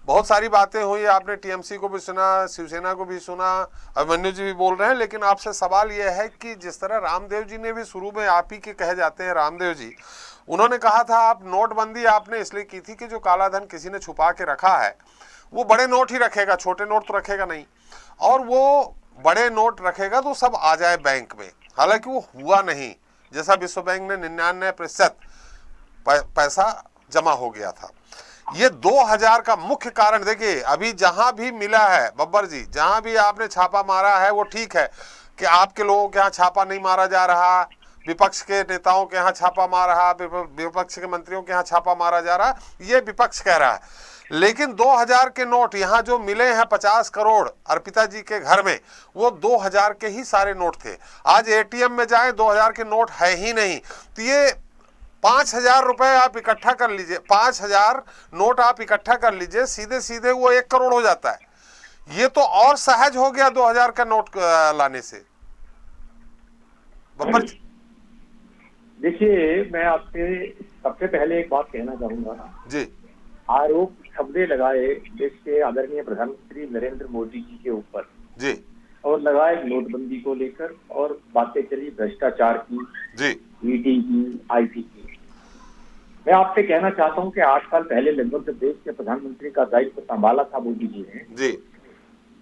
बहुत सारी बातें हुई, आपने टीएमसी को भी सुना, शिवसेना को भी सुना, अभिमन्यु जी भी बोल रहे हैं, लेकिन आपसे सवाल यह है कि जिस तरह रामदेव जी ने भी शुरू में आप ही के कहे जाते हैं रामदेव जी, उन्होंने कहा था आप नोटबंदी आपने इसलिए की थी कि जो काला धन किसी ने छुपा के रखा है वो बड़े नोट ही रखेगा, छोटे नोट तो रखेगा नहीं, और वो बड़े नोट रखेगा तो सब आ जाए बैंक में। हालांकि वो हुआ नहीं, जैसा विश्व बैंक ने 99% पैसा जमा हो गया था। ये 2000 का मुख्य कारण देखिए, अभी जहां भी मिला है बब्बर जी, जहां भी आपने छापा मारा है वो ठीक है कि आपके लोगों के यहाँ छापा नहीं मारा जा रहा, विपक्ष के नेताओं के यहाँ छापा मार रहा, विपक्ष के मंत्रियों के यहाँ छापा मारा जा रहा, ये विपक्ष कह रहा है। लेकिन 2000 के नोट यहाँ जो मिले हैं 50 करोड़ अर्पिता जी के घर में, वो 2000 के ही सारे नोट थे। आज एटीएम में जाएं 2000 के नोट है ही नहीं। तो ये 5000 रुपए आप इकट्ठा कर लीजिए, 5000 नोट आप इकट्ठा कर लीजिए, सीधे सीधे वो 1 करोड़ हो जाता है। ये तो और सहज हो गया 2000 का नोट लाने से। बब्बर जी, देखिए, मैं आपसे सबसे पहले एक बात कहना चाहूंगा जी। आरोप सबने लगाए देश के आदरणीय प्रधानमंत्री नरेंद्र मोदी जी के ऊपर जी, और लगाए नोटबंदी को लेकर, और बातें चली भ्रष्टाचार की जी, ईडी की, आईटी की। मैं आपसे कहना चाहता हूं कि 8 साल पहले लगभग जब देश के प्रधानमंत्री का दायित्व संभाला था मोदी जी ने जी,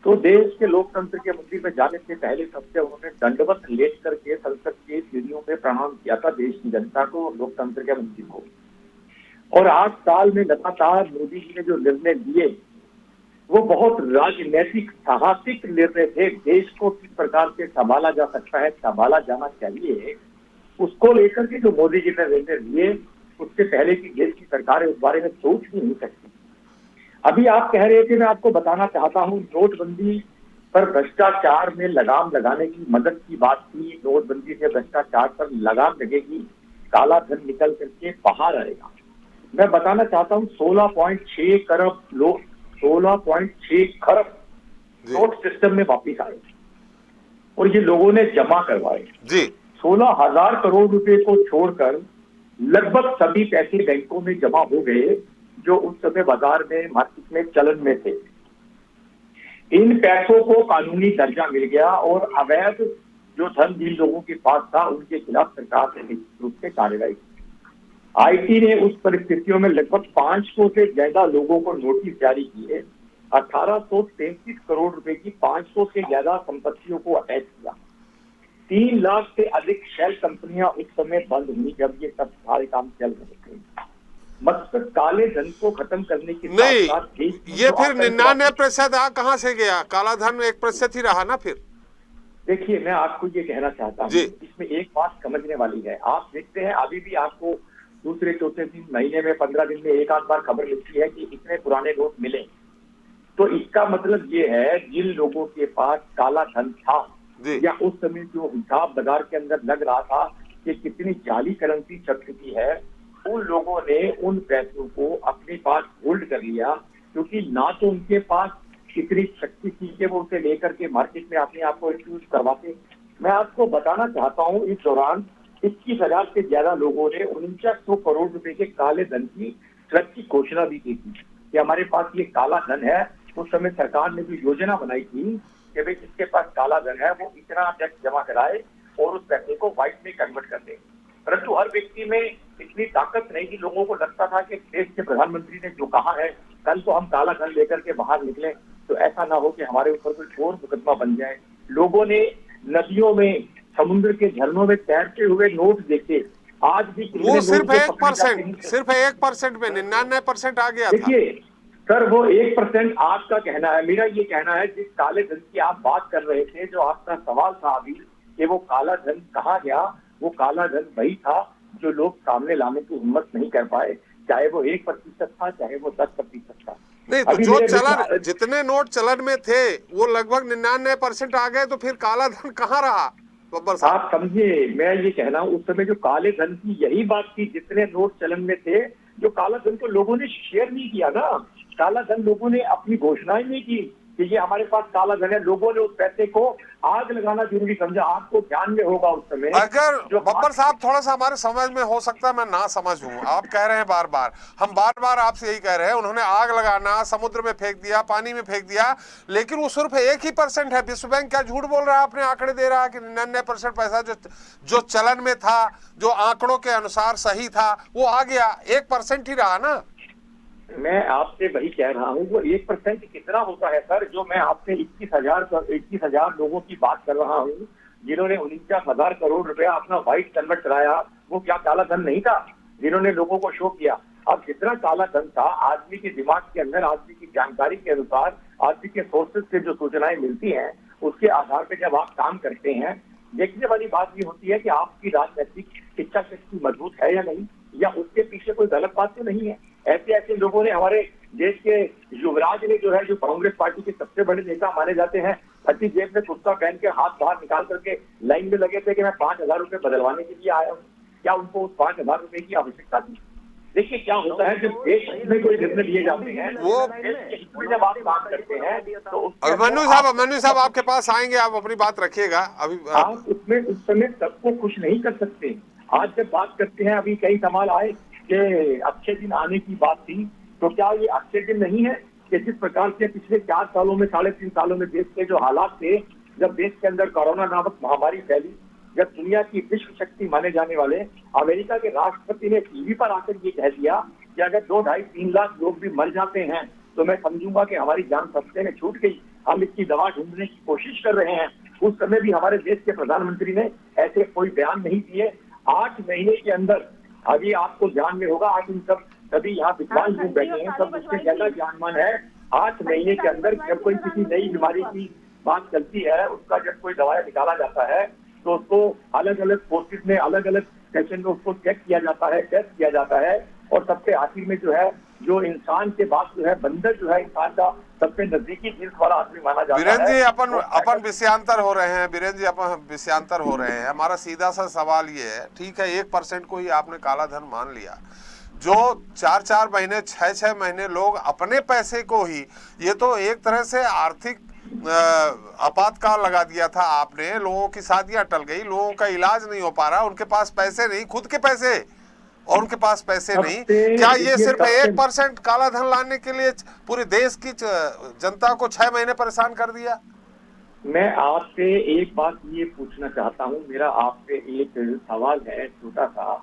तो देश के लोकतंत्र के मंदिर में जाने से पहले सबसे उन्होंने दंडवत लेट करके संसद के सीढ़ियों में प्रणाम किया था देश की जनता को और लोकतंत्र के मंदिर को। और 8 साल में लगातार मोदी जी ने जो निर्णय लिए वो बहुत राजनीतिक साहसिक निर्णय थे। देश को किस प्रकार से संभाला जा सकता है, संभाला जाना चाहिए, उसको लेकर के जो मोदी जी ने निर्णय लिए, उससे पहले की देश की सरकार उस बारे में सोच भी नहीं सकती। अभी आप कह रहे थे, मैं आपको बताना चाहता हूं, नोटबंदी पर भ्रष्टाचार में लगाम लगाने की मदद की बात थी। नोटबंदी से भ्रष्टाचार पर लगाम लगेगी, काला धन निकल करके बाहर आएगा। मैं बताना चाहता हूं 16.6 खरब नोट सिस्टम में वापिस आए। और ये लोगों ने जमा करवाए जी। 16,000 करोड़ रुपए को छोड़कर लगभग सभी पैसे बैंकों में जमा हो गए जो उस समय बाजार में मार्केट में चलन में थे। इन पैसों को कानूनी दर्जा मिल गया और अवैध जो धन जिन लोगों के पास था उनके खिलाफ सरकार ने निश्चित रूप से कार्रवाई की। आईटी ने उस परिस्थितियों में लगभग 500 से ज्यादा लोगों को नोटिस जारी किए, 1833 करोड़ रुपए की 500 से ज्यादा संपत्तियों को अटैच किया। 3 लाख से अधिक शेल कंपनियां उस समय बंद हुई जब ये सब सारे काम चल रहे थे। मतलब काले धन को खत्म करने के नहीं, साथ ये फिर 99% कहां से गया? काला धन 1% ही रहा ना फिर। देखिए, मैं आपको ये कहना चाहता हूँ, इसमें एक बात समझने वाली है। आप देखते हैं अभी भी आपको दूसरे चौथे दिन, महीने में, 15 दिन में एक आध बार खबर मिलती है कि इतने पुराने नोट मिले। तो इसका मतलब ये है जिन लोगों के पास काला धन था या उस समय जो हिसाब बाजार के अंदर लग रहा था कि कितनी जाली करेंसी छप चुकी है, उन लोगों ने उन पैसों को अपने पास होल्ड कर लिया, क्योंकि ना तो उनके पास कितनी शक्ति थी कि वो उसे लेकर के मार्केट में अपने आप को यूज करवाते। मैं आपको बताना चाहता हूँ, इस दौरान 21,000 से ज्यादा लोगों ने 4900 करोड़ रुपए के काले धन की ट्रक की घोषणा भी की थी कि हमारे पास ये काला धन है। उस समय सरकार ने भी योजना बनाई थी कि भाई जिसके पास काला धन है वो इतना टैक्स जमा कराए और उस पैसे को व्हाइट में कन्वर्ट कर दे। परंतु हर व्यक्ति में इतनी ताकत नहीं थी। लोगों को लगता था कि देश के प्रधानमंत्री ने जो कहा है, कल को हम काला धन लेकर के बाहर निकले तो ऐसा ना हो कि हमारे ऊपर कोई और मुकदमा बन जाए। लोगों ने नदियों में, समुद्र के झरनों में तैरते हुए नोट देखे। आज भी वो सिर्फ 1% में 99% आ गया था। देखिए सर, वो 1% आपका कहना है, मेरा ये कहना है जिस काले धन की आप बात कर रहे थे, जो आपका सवाल था अभी कि वो काला धन कहाँ गया, वो काला धन वही था जो लोग सामने लाने की हिम्मत नहीं कर पाए, चाहे वो 1% था, चाहे वो 10% था। नहीं तो जो चलन, जितने नोट चलन में थे वो लगभग 99% आ गए, तो फिर काला धन कहाँ रहा? आप समझिए, मैं ये कहना हूँ, उस समय जो काले धन की यही बात थी, जितने नोट चलन में थे, जो काला धन को लोगों ने शेयर नहीं किया ना, काला धन लोगों ने अपनी घोषणाएं नहीं की कि ये हमारे पास काला धन है। लोगों ने उस पैसे को आग लगाना जरूरी समझा। आपको ध्यान में होगा उस समय, अगर बब्बर साहब थोड़ा सा हमारे समझ में हो सकता है मैं ना समझ हूँ, आप कह रहे हैं बार बार, हम बार बार आपसे यही कह रहे हैं, उन्होंने आग लगाना, समुद्र में फेंक दिया, पानी में फेंक दिया, लेकिन वो सिर्फ 1% है। विश्व बैंक क्या झूठ बोल रहा है? अपने आंकड़े दे रहा है कि 99% पैसा जो चलन में था, जो आंकड़ों के अनुसार सही था, वो आ गया, 1% ही रहा ना। मैं आपसे वही कह रहा हूँ, वो 1% कितना होता है सर? जो मैं आपसे 21,000 लोगों की बात कर रहा हूँ जिन्होंने 49,000 करोड़ रुपया अपना व्हाइट कन्वर्ट कराया, वो क्या काला धन नहीं था जिन्होंने लोगों को शो किया? अब जितना काला धन था, आदमी के दिमाग के अंदर, आदमी की जानकारी के अनुसार, आदमी के सोर्सेज से जो सूचनाएं मिलती हैं, उसके आधार पर जब आप काम करते हैं, देखने वाली बात ये होती है कि आपकी राजनीतिक इच्छा शक्ति मजबूत है या नहीं, या उसके पीछे कोई गलत बात तो नहीं है। ऐसे ऐसे लोगों ने, हमारे देश के युवराज ने जो है, जो कांग्रेस पार्टी के सबसे बड़े नेता माने जाते हैं, फटी जेब में कुर्ता पहन के हाथ बाहर निकाल करके लाइन में लगे थे कि मैं 5,000 रुपए बदलवाने के लिए आया हूँ। क्या उनको उस 5,000 रुपए की आवश्यकता थी? देखिए क्या होता है, जब देश में कोई निर्णय लिए जाते हैं, वो जब आप काम करते हैं तो मनु साहब आपके पास आएंगे, आप अपनी बात रखिएगा। अभी आप उसमें उस समय सबको खुश नहीं कर सकते। आज जब बात करते हैं, अभी कई सवाल आए कि अच्छे दिन आने की बात थी, तो क्या ये अच्छे दिन नहीं है कि जिस प्रकार से पिछले 4 सालों में, 3.5 सालों में देश के जो हालात थे, जब देश के अंदर कोरोना नामक महामारी फैली, जब दुनिया की विश्व शक्ति माने जाने वाले अमेरिका के राष्ट्रपति ने टीवी पर आकर ये कह दिया कि अगर 2, 2.5, 3 लाख लोग भी मर जाते हैं तो मैं समझूंगा कि हमारी जान सस्ते में छूट गई, हम इसकी दवा ढूंढने की कोशिश कर रहे हैं। उस समय भी हमारे देश के प्रधानमंत्री ने ऐसे कोई बयान नहीं दिए। 8 महीने के अंदर, अभी आपको ध्यान में होगा, आज इन सब सभी यहाँ विद्वान लोग बैठे हैं, सब उससे ज्यादा जानमान है। 8 महीने के अंदर जब कोई किसी नई बीमारी की बात चलती है, उसका जब कोई दवाई निकाला जाता है तो उसको अलग अलग कोर्सेज में, अलग अलग सेक्शन में उसको चेक किया जाता है, टेस्ट किया जाता है, और सबसे आखिर में जो है, जो इंसान के बाद जो है, बंदर जो है इंसान का सबसे नजदीकी दिल वाला आदमी माना जाता है। बीरेन जी, अपन विषयांतर हो रहे हैं। बीरेन जी, अपन विषयांतर हो रहे हैं। हमारा सीधा सा सवाल ये है, ठीक है 1% को ही आपने काला धन मान लिया, जो 4-4 महीने, 6-6 महीने लोग अपने पैसे को ही, ये तो एक तरह से आर्थिक आपातकाल लगा दिया था आपने, लोगों की शादियां टल गई, लोगों का इलाज नहीं हो पा रहा, उनके पास पैसे नहीं, खुद के पैसे और उनके पास पैसे नहीं। क्या ये सिर्फ 1% काला धन लाने के लिए पूरे देश की जनता को 6 महीने परेशान कर दिया? मैं आपसे एक बात ये पूछना चाहता हूँ, मेरा आपसे एक सवाल है छोटा सा।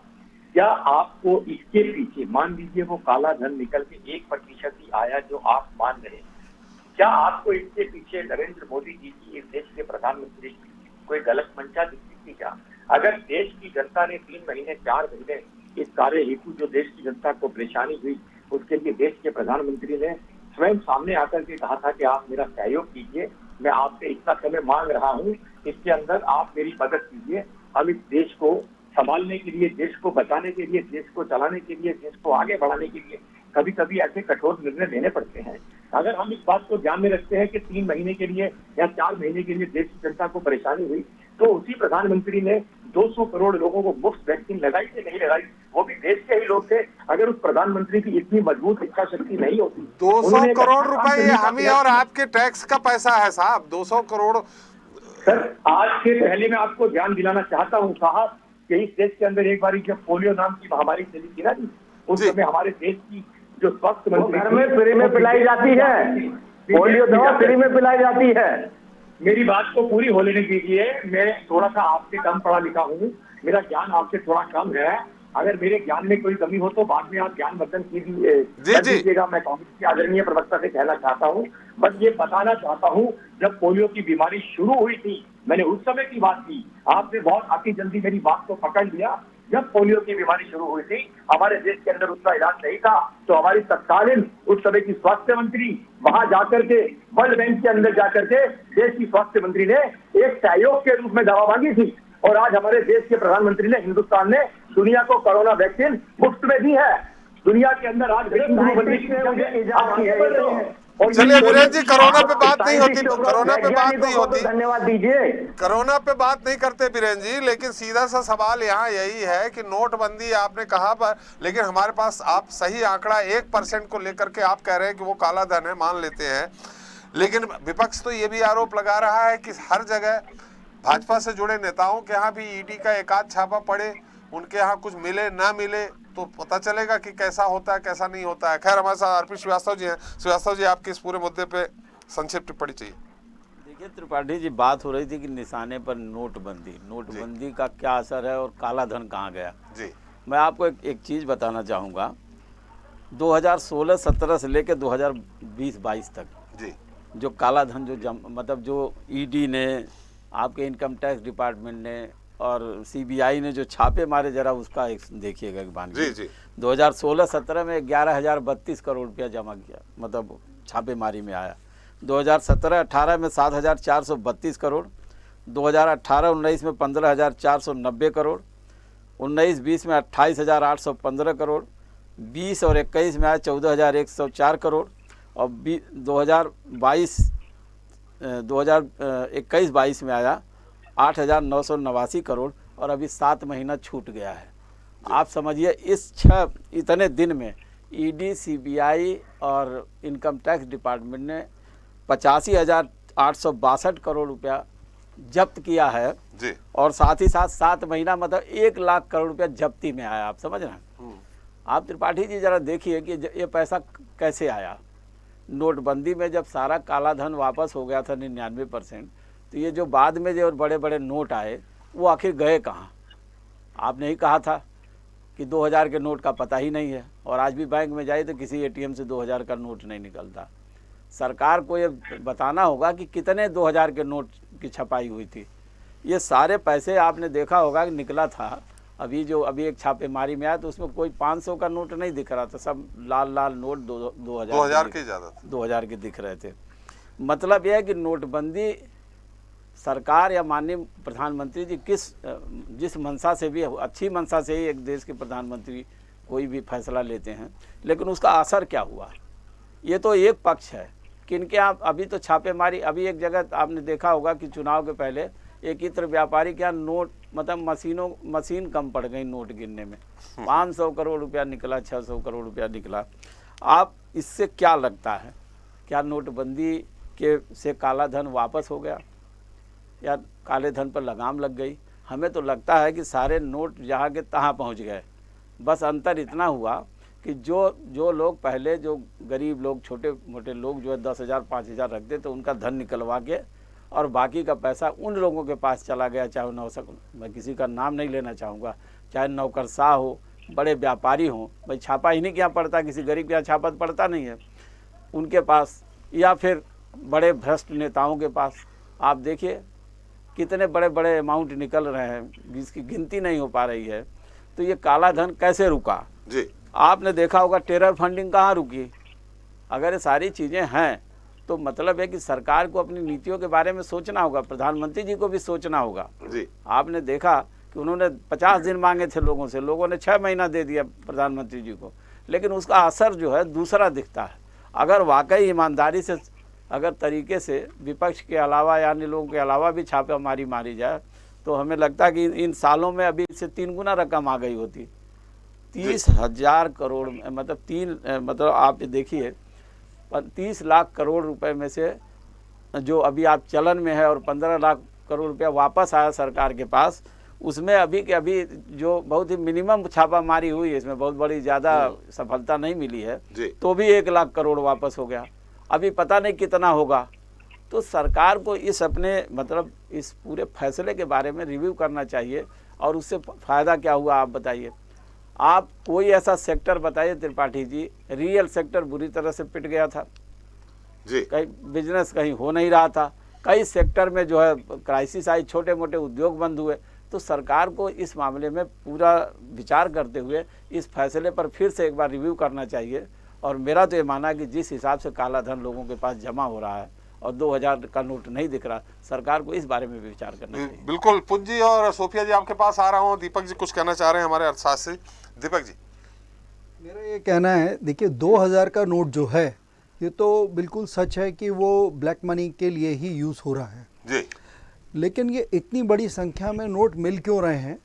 क्या आपको इसके पीछे, मान लीजिए वो काला धन निकल के 1% ही आया जो आप मान रहे हैं, क्या आपको इसके पीछे नरेंद्र मोदी जी की, इस देश के प्रधानमंत्री की कोई गलत मंशा दिखती थी क्या? अगर देश की जनता ने 3 महीने 4 महीने इस कार्य हेतु जो देश की जनता को परेशानी हुई, उसके लिए देश के प्रधानमंत्री ने स्वयं सामने आकर के कहा था कि आप मेरा सहयोग कीजिए, मैं आपसे इतना समय मांग रहा हूँ, इसके अंदर आप मेरी मदद कीजिए, हम इस देश को संभालने के लिए, देश को बचाने के लिए, देश को चलाने के लिए, देश को आगे बढ़ाने के लिए कभी कभी ऐसे कठोर निर्णय लेने पड़ते हैं। अगर हम इस बात को ध्यान में रखते हैं कि 3 महीने के लिए या 4 महीने के लिए देश की जनता को परेशानी हुई, तो उसी प्रधानमंत्री ने 200 करोड़ लोगों को मुफ्त वैक्सीन लगाई कि नहीं लगाई? वो भी देश के ही लोग थे। अगर उस प्रधानमंत्री की इतनी मजबूत इच्छा शक्ति नहीं होती, 200 करोड़ रुपए ये हम ही और आपके टैक्स का पैसा है साहब, 200 करोड़। सर, आज से पहले मैं आपको ध्यान दिलाना चाहता हूँ साहब कि इस देश के अंदर एक बार जब पोलियो नाम की महामारी चली थी ना जी, उस समय हमारे देश की जो स्वास्थ्य मंत्री, घर में फ्री में पिलाई जाती है, पोलियो दवा फ्री में पिलाई जाती है। मेरी बात को पूरी हो लेने दीजिए। मैं थोड़ा सा आपसे कम पढ़ा लिखा हूँ, मेरा ज्ञान आपसे थोड़ा कम है। अगर मेरे ज्ञान में कोई कमी हो तो बाद में आप ज्ञान वर्धन कीजिएगा। मैं कांग्रेस के आदरणीय प्रवक्ता से कहना चाहता हूँ, बस ये बताना चाहता हूँ, जब पोलियो की बीमारी शुरू हुई थी, मैंने उस समय की बात की, आपने बहुत आती जल्दी मेरी बात को पकड़ लिया। जब पोलियो की बीमारी शुरू हुई थी, हमारे देश के अंदर उसका इलाज नहीं था, तो हमारी तत्कालीन उस समय की स्वास्थ्य मंत्री वहां जाकर के, वर्ल्ड बैंक के अंदर जाकर के देश की स्वास्थ्य मंत्री ने एक सहयोग के रूप में दवा मांगी थी, और आज हमारे देश के प्रधानमंत्री ने, हिंदुस्तान ने दुनिया को कोरोना वैक्सीन मुफ्त में दी है। दुनिया के अंदर आज चलिए वीरेंद्र जी, कोरोना पे बात नहीं होती, कोरोना पे बात नहीं होती, धन्यवाद दीजिए। कोरोना पे बात नहीं करते वीरेंद्र जी, लेकिन सीधा सा सवाल यहाँ यही है कि नोटबंदी आपने कहा पर, लेकिन हमारे पास आप सही आंकड़ा 1% को लेकर के आप कह रहे हैं कि वो काला धन है, मान लेते हैं, लेकिन विपक्ष तो ये भी आरोप लगा रहा है कि हर जगह भाजपा से जुड़े नेताओं के यहाँ भी ईडी का एक आध छापा पड़े, उनके यहाँ कुछ मिले ना मिले तो पता चलेगा कि कैसा होता है कैसा नहीं होता है। खैर, हमारे साथ अर्पित श्रीवास्तव जी हैं। श्रीवास्तव जी, आपके इस पूरे मुद्दे पे संक्षिप्त टिप्पणी चाहिए। देखिए त्रिपाठी जी, बात हो रही थी कि निशाने पर नोटबंदी का क्या असर है और काला धन कहाँ गया जी। मैं आपको एक चीज़ बताना चाहूँगा, 2016-17 से लेकर 2020-22 तक जी, जो काला धन मतलब जो ईडी ने, आपके इनकम टैक्स डिपार्टमेंट ने और सीबीआई ने जो छापे मारे, जरा उसका एक देखिएगा बान जी। 2016-17 में 11,032 करोड़ रुपया जमा किया, मतलब छापेमारी में आया। 2017-18 में 7,432 करोड़, 2018-19 में 15,490 करोड़, 19-20 में 28,815 करोड़, 20 और 21 में आया 14,104 करोड़, और 2021-22 में आया 8,989 करोड़, और अभी 7 महीना छूट गया है। आप समझिए इतने दिन में ईडी, सीबीआई और इनकम टैक्स डिपार्टमेंट ने 85,862 करोड़ रुपया जब्त किया है जी। और साथ ही साथ 7 महीना मतलब 1 लाख करोड़ रुपया जब्ती में आया। आप समझ रहे हैं? आप त्रिपाठी जी जरा देखिए कि ये पैसा कैसे आया। नोटबंदी में जब सारा काला धन वापस हो गया था 99%, तो ये जो बाद में जो बड़े बड़े नोट आए वो आखिर गए कहाँ? आपने ही कहा था कि 2000 के नोट का पता ही नहीं है, और आज भी बैंक में जाए तो किसी एटीएम से 2000 का नोट नहीं निकलता। सरकार को ये बताना होगा कि कितने 2000 के नोट की छपाई हुई थी। ये सारे पैसे आपने देखा होगा कि निकला था, अभी एक छापेमारी में आया तो उसमें कोई 500 का नोट नहीं दिख रहा था, सब लाल लाल नोट 2000 के ज़्यादा 2000 के दिख रहे थे। मतलब यह है कि नोटबंदी सरकार या माननीय प्रधानमंत्री जी जिस मंशा से भी, अच्छी मंशा से ही एक देश के प्रधानमंत्री कोई भी फैसला लेते हैं, लेकिन उसका असर क्या हुआ ये तो एक पक्ष है। किनके आप अभी तो छापेमारी, अभी एक जगह आपने देखा होगा कि चुनाव के पहले एक इत्र व्यापारी क्या नोट मतलब मशीन कम पड़ गई नोट गिनने में, 500 करोड़ रुपया निकला, 600 करोड़ रुपया निकला। आप इससे क्या लगता है, क्या नोटबंदी के से काला धन वापस हो गया या काले धन पर लगाम लग गई। हमें तो लगता है कि सारे नोट जहाँ के तहाँ पहुँच गए। बस अंतर इतना हुआ कि जो लोग पहले, जो गरीब लोग, छोटे मोटे लोग जो है 10,000 5,000 रखते तो उनका धन निकलवा के और बाकी का पैसा उन लोगों के पास चला गया, चाहे मैं किसी का नाम नहीं लेना चाहूँगा, चाहे नौकरशाह हो, बड़े व्यापारी हों, भाई छापा इन्हीं के यहाँ पड़ता, किसी गरीब के यहाँ छापा पड़ता नहीं है, उनके पास, या फिर बड़े भ्रष्ट नेताओं के पास। आप देखिए कितने बड़े बड़े अमाउंट निकल रहे हैं जिसकी गिनती नहीं हो पा रही है। तो ये काला धन कैसे रुका जी? आपने देखा होगा टेरर फंडिंग कहाँ रुकी। अगर ये सारी चीज़ें हैं तो मतलब है कि सरकार को अपनी नीतियों के बारे में सोचना होगा, प्रधानमंत्री जी को भी सोचना होगा जी। आपने देखा कि उन्होंने 50 दिन मांगे थे लोगों से, लोगों ने 6 महीना दे दिया प्रधानमंत्री जी को, लेकिन उसका असर जो है दूसरा दिखता है। अगर वाकई ईमानदारी से, अगर तरीके से विपक्ष के अलावा यानी लोगों के अलावा भी छापेमारी मारी जाए तो हमें लगता है कि इन सालों में अभी इससे 3 गुना रकम आ गई होती। 30,000 करोड़ मतलब आप देखिए 30 लाख करोड़ रुपए में से जो अभी आप चलन में है और 15 लाख करोड़ रुपया वापस आया सरकार के पास, उसमें अभी के अभी जो बहुत ही मिनिमम छापामारी हुई है, इसमें बहुत बड़ी ज़्यादा सफलता नहीं मिली है, तो भी 1 लाख करोड़ वापस हो गया। अभी पता नहीं कितना होगा। तो सरकार को इस अपने मतलब इस पूरे फैसले के बारे में रिव्यू करना चाहिए और उससे फ़ायदा क्या हुआ आप बताइए। आप कोई ऐसा सेक्टर बताइए त्रिपाठी जी, रियल सेक्टर बुरी तरह से पिट गया था जी, कहीं बिजनेस कहीं हो नहीं रहा था, कई सेक्टर में जो है क्राइसिस आई, छोटे मोटे उद्योग बंद हुए। तो सरकार को इस मामले में पूरा विचार करते हुए इस फैसले पर फिर से एक बार रिव्यू करना चाहिए। और मेरा तो ये मानना है कि जिस हिसाब से काला धन लोगों के पास जमा हो रहा है और 2000 का नोट नहीं दिख रहा, सरकार को इस बारे में भी विचार करना चाहिए। बिल्कुल। पुंजी और सोफिया जी आपके पास आ रहा हूँ। दीपक जी कुछ कहना चाह रहे हैं हमारे अर्थशास्त्री। दीपक जी, मेरा ये कहना है, देखिए 2000 का नोट जो है ये तो बिल्कुल सच है कि वो ब्लैक मनी के लिए ही यूज़ हो रहा है जी, लेकिन ये इतनी बड़ी संख्या में नोट मिल क्यों रहे हैं,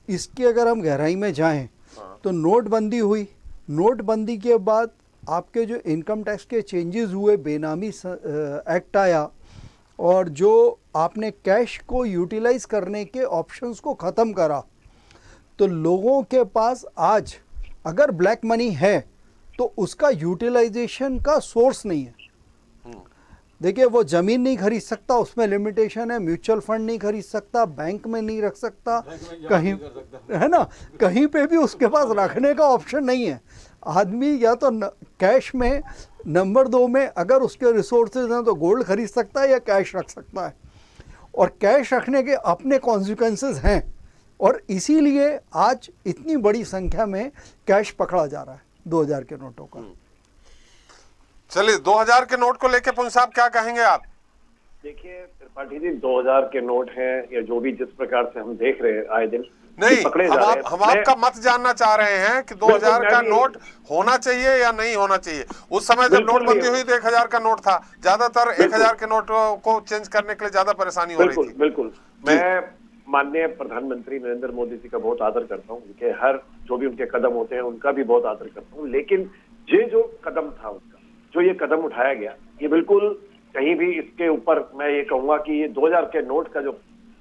इसकी अगर हम गहराई में जाएं तो नोटबंदी हुई, नोटबंदी के बाद आपके जो इनकम टैक्स के चेंजेस हुए, बेनामी एक्ट आया और जो आपने कैश को यूटिलाइज करने के ऑप्शंस को ख़त्म करा, तो लोगों के पास आज अगर ब्लैक मनी है तो उसका यूटिलाइजेशन का सोर्स नहीं है। देखिए वो ज़मीन नहीं खरीद सकता, उसमें लिमिटेशन है, म्यूचुअल फंड नहीं खरीद सकता, बैंक में नहीं रख सकता, कहीं है ना, कहीं पे भी उसके पास रखने का ऑप्शन नहीं है। आदमी या तो कैश में, नंबर 2 में अगर उसके रिसोर्सेज हैं तो गोल्ड खरीद सकता है या कैश रख सकता है, और कैश रखने के अपने कॉन्सिक्वेंसेस हैं, और इसीलिए आज इतनी बड़ी संख्या में कैश पकड़ा जा रहा है 2000 के नोटों का। चलिए 2000 के नोट को लेके पुंज साहब क्या कहेंगे आप? देखिए त्रिपाठी जी, 2000 के नोट हैं या जो भी जिस प्रकार से हम देख रहे हैं आए दिन नहीं, पकड़े जा रहे हैं। हम आपका मत जानना चाह रहे हैं कि 2000 का नोट होना चाहिए या नहीं होना चाहिए। उस समय जब नोटबंदी हुई तो 1000 का नोट था, ज्यादातर 1000 के नोट को चेंज करने के लिए ज्यादा परेशानी हो रही थी। बिल्कुल। मैं माननीय प्रधानमंत्री नरेंद्र मोदी जी का बहुत आदर करता हूँ, उनके हर जो भी उनके कदम होते हैं उनका भी बहुत आदर करता हूँ, लेकिन ये जो कदम था उनका, जो ये कदम उठाया गया, ये बिल्कुल कहीं भी इसके ऊपर मैं ये कहूंगा कि ये 2000 के नोट का जो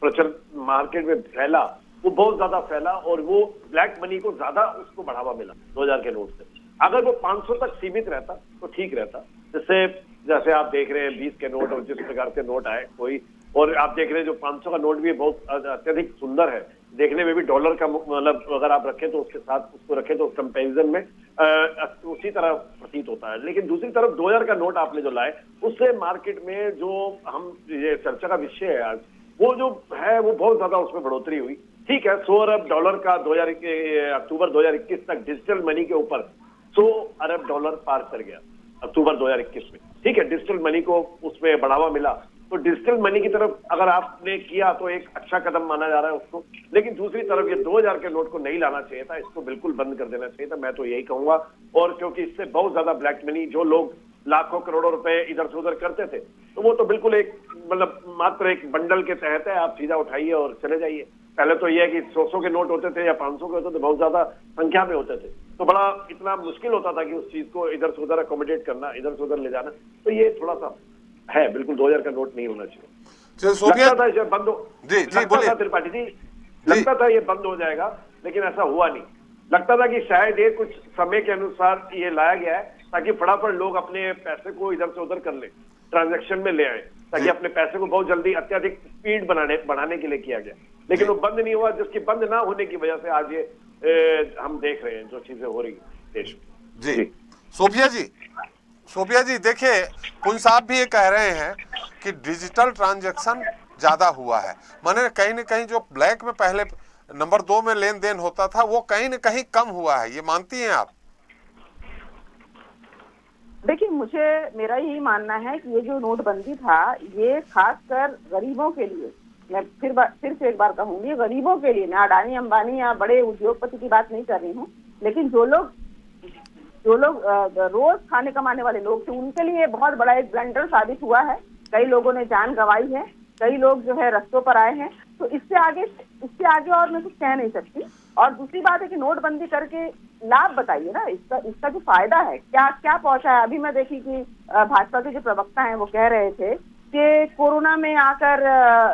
प्रचलन मार्केट में फैला वो बहुत ज्यादा फैला और वो ब्लैक मनी को ज्यादा उसको बढ़ावा मिला 2000 के नोट से। अगर वो 500 तक सीमित रहता तो ठीक रहता। जैसे आप देख रहे हैं 20 के नोट और जिस प्रकार के नोट आए कोई, और आप देख रहे हैं जो 500 का नोट भी बहुत अत्यधिक सुंदर है, देखने में भी डॉलर का मतलब अगर आप रखें तो उसके साथ उसको रखें तो कंपैरिजन में उसी तरह प्रतीत होता है। लेकिन दूसरी तरफ 2000 का नोट आपने जो लाए उससे मार्केट में जो हम ये चर्चा का विषय है आज, वो जो है वो बहुत ज्यादा उसमें बढ़ोतरी हुई। ठीक है, 100 अरब डॉलर का अक्टूबर 2021 तक डिजिटल मनी के ऊपर 100 अरब डॉलर पार कर गया अक्टूबर 2021 में। ठीक है, डिजिटल मनी को उसमें बढ़ावा मिला, तो डिजिटल मनी की तरफ अगर आपने किया तो एक अच्छा कदम माना जा रहा है उसको। लेकिन दूसरी तरफ ये 2000 के नोट को नहीं लाना चाहिए था, इसको बिल्कुल बंद कर देना चाहिए था, मैं तो यही कहूंगा। और क्योंकि इससे बहुत ज्यादा ब्लैक मनी, जो लोग लाखों करोड़ों रुपए इधर से उधर करते थे, तो वो तो बिल्कुल एक मतलब मात्र एक बंडल के तहत है, आप सीधा उठाइए और चले जाइए। पहले तो यह है कि 100 के नोट होते थे या 500 के होते थे, बहुत ज्यादा संख्या में होते थे, तो बड़ा इतना मुश्किल होता था कि उस चीज को इधर से उधर अकोमोडेट करना, इधर से उधर ले जाना। तो ये थोड़ा सा है, बिल्कुल 2000 का नोट नहीं होना चाहिए। सोफिया लगता था ये बंद हो, जी बोलिए त्रिपाठी जी, लगता था ये बंद हो जाएगा, लेकिन ऐसा हुआ नहीं। लगता था कि शायद ये कुछ समय के अनुसार ये लाया गया है ताकि फटाफट लोग अपने पैसे को इधर से उधर कर ले, ट्रांजैक्शन में ले आए, ताकि अपने पैसे को बहुत जल्दी अत्यधिक स्पीड बढ़ाने के लिए किया गया, लेकिन वो बंद नहीं हुआ, जिसकी बंद ना होने की वजह से आज ये हम देख रहे हैं जो चीजें हो रही है देश में। जी सोफिया जी देखिए, पुंज साहब भी ये कह रहे हैं कि डिजिटल ट्रांजैक्शन ज्यादा हुआ है, माने कहीं न कहीं जो ब्लैक में पहले नंबर 2 में लेन देन होता था वो कहीं न कहीं कम हुआ है, ये मानती हैं आप? देखिए, मेरा यही मानना है कि ये जो नोटबंदी था ये खासकर गरीबों के लिए, मैं फिर से एक बार कहूंगी, गरीबों के लिए, मैं अडानी अंबानी या बड़े उद्योगपति की बात नहीं कर रही हूँ, लेकिन जो लोग रोज खाने कमाने वाले लोग थे उनके लिए बहुत बड़ा एक ब्लंडर साबित हुआ है। कई लोगों ने जान गंवाई है, कई लोग जो है रस्तों पर आए हैं, तो इससे आगे और मैं कुछ कह नहीं सकती। और दूसरी बात है कि नोटबंदी करके लाभ बताइए ना, इसका जो फायदा है क्या पहुंचा है। अभी मैं देखी कि भाजपा के जो प्रवक्ता हैं वो कह रहे थे कि कोरोना में आकर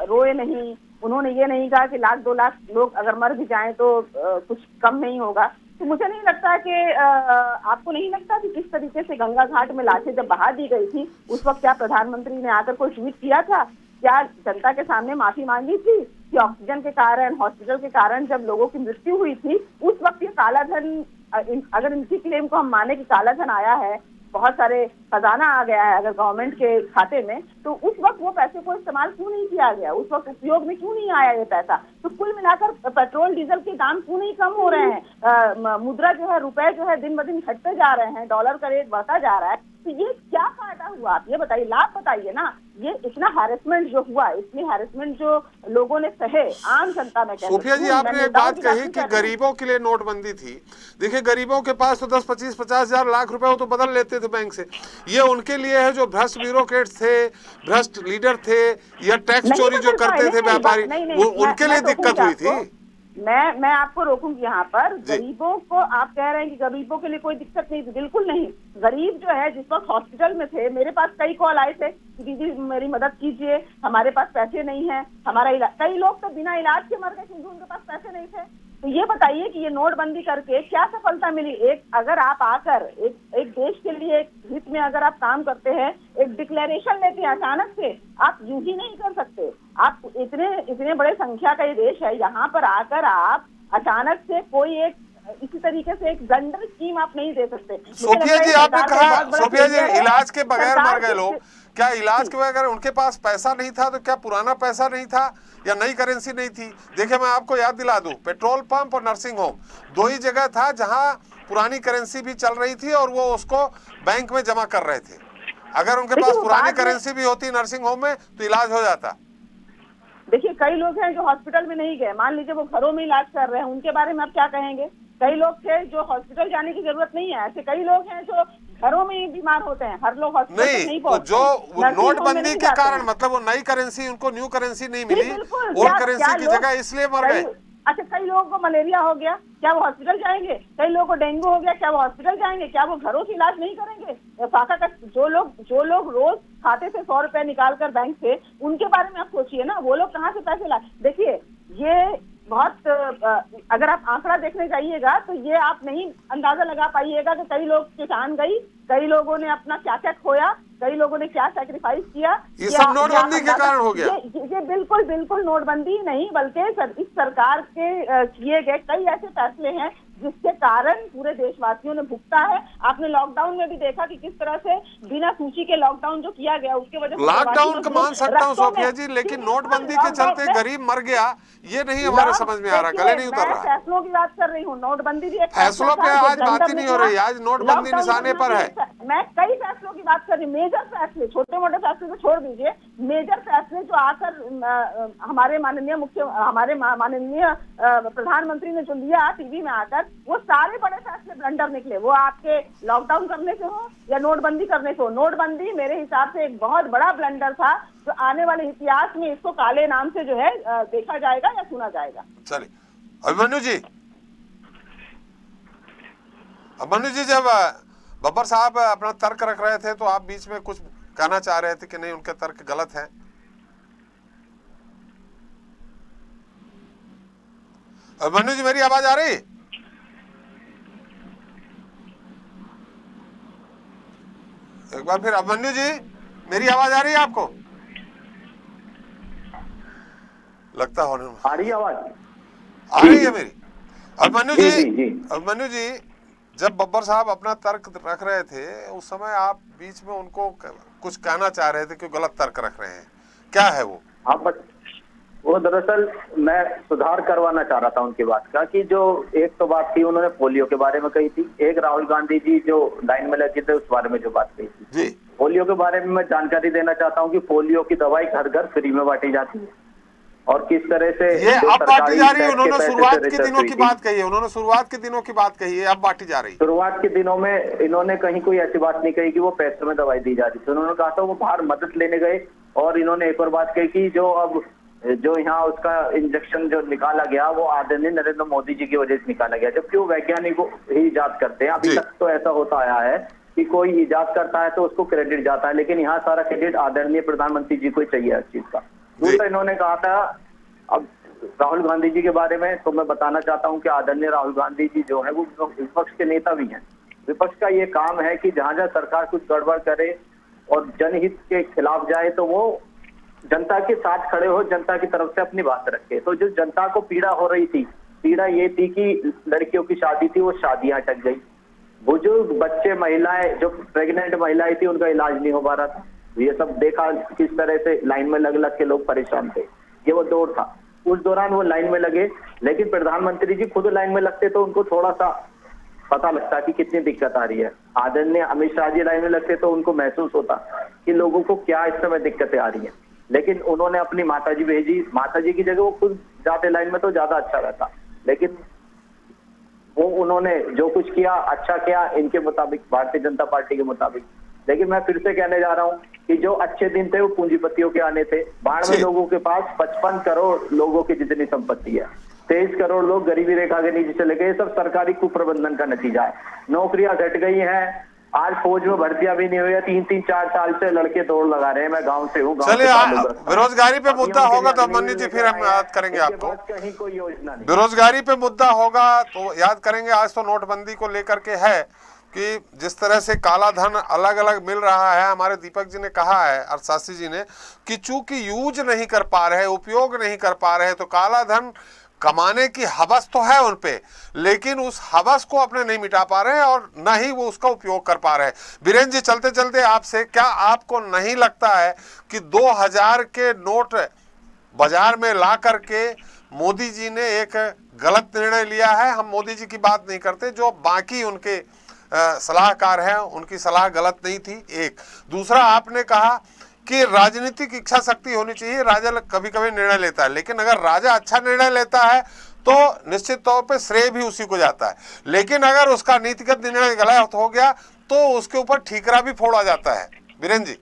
रोए नहीं, उन्होंने ये नहीं कहा कि 1-2 लाख लोग अगर मर भी जाएं तो कुछ कम नहीं होगा। तो मुझे नहीं लगता कि आपको नहीं लगता कि किस तरीके से गंगा घाट में लाशें जब बहा दी गई थी उस वक्त क्या प्रधानमंत्री ने आकर कोई ट्वीट किया था, क्या जनता के सामने माफी मांगी थी कि ऑक्सीजन के कारण, हॉस्पिटल के कारण जब लोगों की मृत्यु हुई थी उस वक्त ये काला धन, अगर इनकी क्लेम को हम माने कि काला धन आया है, बहुत सारे खजाना आ गया है अगर गवर्नमेंट के खाते में, तो उस वक्त वो पैसे को इस्तेमाल क्यों नहीं किया गया, उस वक्त उपयोग में क्यों नहीं आया ये पैसा। तो कुल मिलाकर पेट्रोल डीजल के दाम क्यों नहीं कम हो रहे हैं, मुद्रा जो है, रुपए जो है दिन ब दिन घटते जा रहे हैं, डॉलर का रेट बढ़ता जा रहा है, तो ये क्या फायदा हुआ, आप ये बताइए, लाभ बताइए ना। ये इतना हैरेसमेंट जो हुआ, इतनी हैरेसमेंट जो लोगों ने सहे, आम जनता में। सोफिया जी, आपने एक बात कही कि गरीबों के लिए नोटबंदी थी। देखिए, गरीबों के पास तो 10, 25, 50 हजार लाख रुपए वो तो बदल लेते थे बैंक से। ये उनके लिए है जो भ्रष्ट ब्यूरोक्रेट्स थे, भ्रष्ट लीडर थे, या टैक्स चोरी जो करते थे व्यापारी, उनके लिए दिक्कत हुई थी। मैं आपको रोकूंगी यहाँ पर। गरीबों को आप कह रहे हैं कि गरीबों के लिए कोई दिक्कत नहीं थी, बिल्कुल नहीं। गरीब जो है, जिस वक्त हॉस्पिटल में थे, मेरे पास कई कॉल आए थे कि दीदी मेरी मदद कीजिए, हमारे पास पैसे नहीं है, हमारा इलाज, कई लोग तो बिना इलाज के मर गए क्योंकि उनके पास पैसे नहीं थे। तो ये बताइए कि ये नोटबंदी करके क्या सफलता मिली। अगर आप आकर एक देश के लिए एक हित में अगर आप काम करते हैं, एक डिक्लेरेशन लेते हैं अचानक से, आप यूं ही नहीं कर सकते। आप इतने बड़े संख्या का ये देश है, यहाँ पर आकर आप अचानक से कोई एक इसी तरीके से एक ब्लंडर स्कीम आप नहीं दे सकते। सोफिया जी, आपने कहा, सोफिया जी, इलाज के बगैर मर गए लोग, क्या इलाज के बगैर उनके पास पैसा नहीं था, तो क्या पुराना पैसा नहीं था या नई करेंसी नहीं थी? देखिए, मैं आपको याद दिला दूं, पेट्रोल पंप और नर्सिंग होम 2 ही जगह था जहां पुरानी करेंसी भी चल रही थी और वो उसको बैंक में जमा कर रहे थे। अगर उनके पास पुरानी करेंसी भी होती नर्सिंग होम में तो इलाज हो जाता। देखिए, कई लोग हैं जो हॉस्पिटल में नहीं गए, मान लीजिए वो घरों में इलाज कर रहे हैं, उनके बारे में आप क्या कहेंगे? कई लोग थे जो हॉस्पिटल जाने की जरूरत नहीं है, ऐसे कई लोग हैं जो घरों में ही बीमार होते हैं, हर लोग हॉस्पिटल नहीं पहुंचते। तो जो नोटबंदी के कारण, मतलब वो नई करेंसी, उनको न्यू करेंसी नहीं मिली, ओल्ड करेंसी की जगह, इसलिए मर गए। अच्छा, कई लोगों को मलेरिया हो गया, क्या वो हॉस्पिटल जाएंगे? कई लोगों को डेंगू हो गया, क्या वो हॉस्पिटल जाएंगे? क्या वो घरों से इलाज नहीं करेंगे? फाका का जो लोग रोज खाते से 100 रुपए निकाल कर बैंक से, उनके बारे में आप सोचिए ना, वो लोग कहाँ से पैसे लाए। देखिए, ये बहुत, अगर आप आंकड़ा देखने जाइएगा तो ये आप नहीं अंदाजा लगा पाइएगा कि कई लोग की जान गई, कई लोगों ने अपना क्या क्या खोया, कई लोगों ने क्या सैक्रिफाइस किया। ये सब नोटबंदी के कारण हो गया। ये बिल्कुल नोटबंदी नहीं, बल्कि इस सरकार के किए गए कई ऐसे फैसले हैं जिसके कारण पूरे देशवासियों ने भुगता है। आपने लॉकडाउन में भी देखा कि किस तरह से बिना सूची के लॉकडाउन जो किया गया, उसके वजह से लॉकडाउन को मान सकता हूँ सोफिया जी, लेकिन नोटबंदी के चलते गरीब मर गया, ये नहीं हमारे समझ में आ रहा, गले नहीं उतर रहा। फैसलों की बात कर रही हूँ, नोटबंदी भी एक फैसलों पे आज बात ही नहीं हो रही, आज नोटबंदी निशाने पर है। मैं कई फैसलों की बात कर रही हूँ, मेजर फैसले, छोटे मोटे फैसले तो छोड़ दीजिए, मेजर फैसले जो आकर हमारे माननीय प्रधानमंत्री ने जो लिया टीवी में आकर, वो सारे बड़े फैसले ब्लंडर निकले। वो आपके लॉकडाउन करने से हो या नोटबंदी करने से हो, नोटबंदी मेरे हिसाब से एक बहुत बड़ा ब्लंडर था, जो आने वाले इतिहास में इसको काले नाम से जो है देखा जाएगा या सुना जाएगा। चलिए, अभिमन्यु जी, जब बब्बर साहब अपना तर्क रख रहे थे तो आप बीच में कुछ कहना चाह रहे थे कि नहीं उनके तर्क गलत हैं। अभिमन्यु जी मेरी आवाज आ रही? एक बार फिर अभिमन्यु जी मेरी आवाज आ रही है आपको? लगता होने आ रही आवाज आ रही है मेरी। अभिमन्यु जी जब बब्बर साहब अपना तर्क रख रहे थे उस समय आप बीच में उनको कुछ कहना चाह रहे थे कि गलत तर्क रख रहे हैं, क्या है वो? वो दरअसल मैं सुधार करवाना चाह रहा था उनकी बात का, कि जो एक तो बात थी उन्होंने पोलियो के बारे में कही थी, एक राहुल गांधी जी जो लाइन में लगे थे उस बारे में जो बात कही थी जी। पोलियो के बारे में मैं जानकारी देना चाहता हूँ कि पोलियो की दवाई घर घर फ्री में बांटी जाती है और किस तरह से ये अब बांटी जा रही है। उन्होंने शुरुआत के दिनों की बात कही है, उन्होंने शुरुआत के दिनों की बात कही है, अब बांटी जा रही है। शुरुआत के दिनों में इन्होंने कहीं कोई ऐसी बात नहीं कही कि वो पैसे में दवाई दी जा रही थी। उन्होंने कहा था वो बाहर मदद लेने गए और इन्होंने एक और बात कही कि जो यहाँ उसका इंजेक्शन जो निकाला गया वो आदरणीय नरेंद्र मोदी जी की वजह से निकाला गया, जबकि वो वैज्ञानिक ही इजाद करते हैं। अभी तक तो ऐसा होता आया है कि कोई इजाद करता है तो उसको क्रेडिट जाता है, लेकिन यहाँ सारा क्रेडिट आदरणीय प्रधानमंत्री जी को चाहिए हर चीज का। दूसरा इन्होंने कहा था, अब राहुल गांधी जी के बारे में तो मैं बताना चाहता हूं कि आदरणीय राहुल गांधी जी जो है वो विपक्ष के नेता भी हैं। विपक्ष का ये काम है कि जहां जहां सरकार कुछ गड़बड़ करे और जनहित के खिलाफ जाए तो वो जनता के साथ खड़े हो, जनता की तरफ से अपनी बात रखे। तो जो जनता को पीड़ा हो रही थी, पीड़ा ये थी कि लड़कियों की शादी थी वो शादियां अटक गई, बुजुर्ग बच्चे महिलाएं जो प्रेग्नेंट महिलाएं थी उनका इलाज नहीं हो पा रहा था। ये सब देखा किस तरह से लाइन में लग लग के लोग परेशान थे। ये वो दौर था, उस दौरान वो लाइन में लगे, लेकिन प्रधानमंत्री जी खुद लाइन में लगते तो उनको थोड़ा सा पता लगता कि कितनी दिक्कत आ रही है। आदरणीय अमित शाह जी लाइन में लगते तो उनको महसूस होता कि लोगों को क्या इस समय दिक्कतें आ रही हैं, लेकिन उन्होंने अपनी माताजी भेजी। माताजी की जगह वो खुद जाते लाइन में तो ज्यादा अच्छा रहता, लेकिन वो उन्होंने जो कुछ किया अच्छा किया इनके मुताबिक, भारतीय जनता पार्टी के मुताबिक। लेकिन मैं फिर से कहने जा रहा हूं कि जो अच्छे दिन थे वो पूंजीपतियों के आने थे। 92 लोगों के पास 55 करोड़ लोगों की जितनी संपत्ति है, 23 करोड़ लोग गरीबी रेखा के नीचे चले गए। सब सरकारी कुप्रबंधन का नतीजा है। नौकरियां घट गई हैं, आज फौज में भर्तियां भी नहीं हुई है। 3-4 साल से लड़के दौड़ लगा रहे हैं। मैं गांव से हूँ। चलिए बेरोजगारी पे मुद्दा होगा तो अभिमन्यु जी फिर हम याद करेंगे आपको। कहीं कोई योजना नहीं, बेरोजगारी पे मुद्दा होगा तो याद करेंगे। आज तो नोटबंदी को लेकर के है कि जिस तरह से काला धन अलग अलग मिल रहा है, हमारे दीपक जी ने कहा है, अर्थशास्त्री जी ने, कि चूंकि यूज नहीं कर पा रहे, उपयोग नहीं कर पा रहे, तो काला धन कमाने की हवस तो है उन पे, लेकिन उस हवस को अपने नहीं मिटा पा रहे हैं और न ही वो उसका उपयोग कर पा रहे हैं। बीरेन जी चलते चलते आपसे, क्या आपको नहीं लगता है कि 2000 के नोट बाजार में ला करके मोदी जी ने एक गलत निर्णय लिया है? हम मोदी जी की बात नहीं करते, जो बाकी उनके सलाहकार हैं उनकी सलाह गलत नहीं थी। एक दूसरा, आपने कहा कि राजनीतिक इच्छा शक्ति होनी चाहिए। राजा कभी कभी निर्णय लेता है, लेकिन अगर राजा अच्छा निर्णय लेता है तो निश्चित तौर पे श्रेय भी उसी को जाता है, लेकिन अगर उसका नीतिगत निर्णय गलत हो गया तो उसके ऊपर ठीकरा भी फोड़ा जाता है। बीरेन जी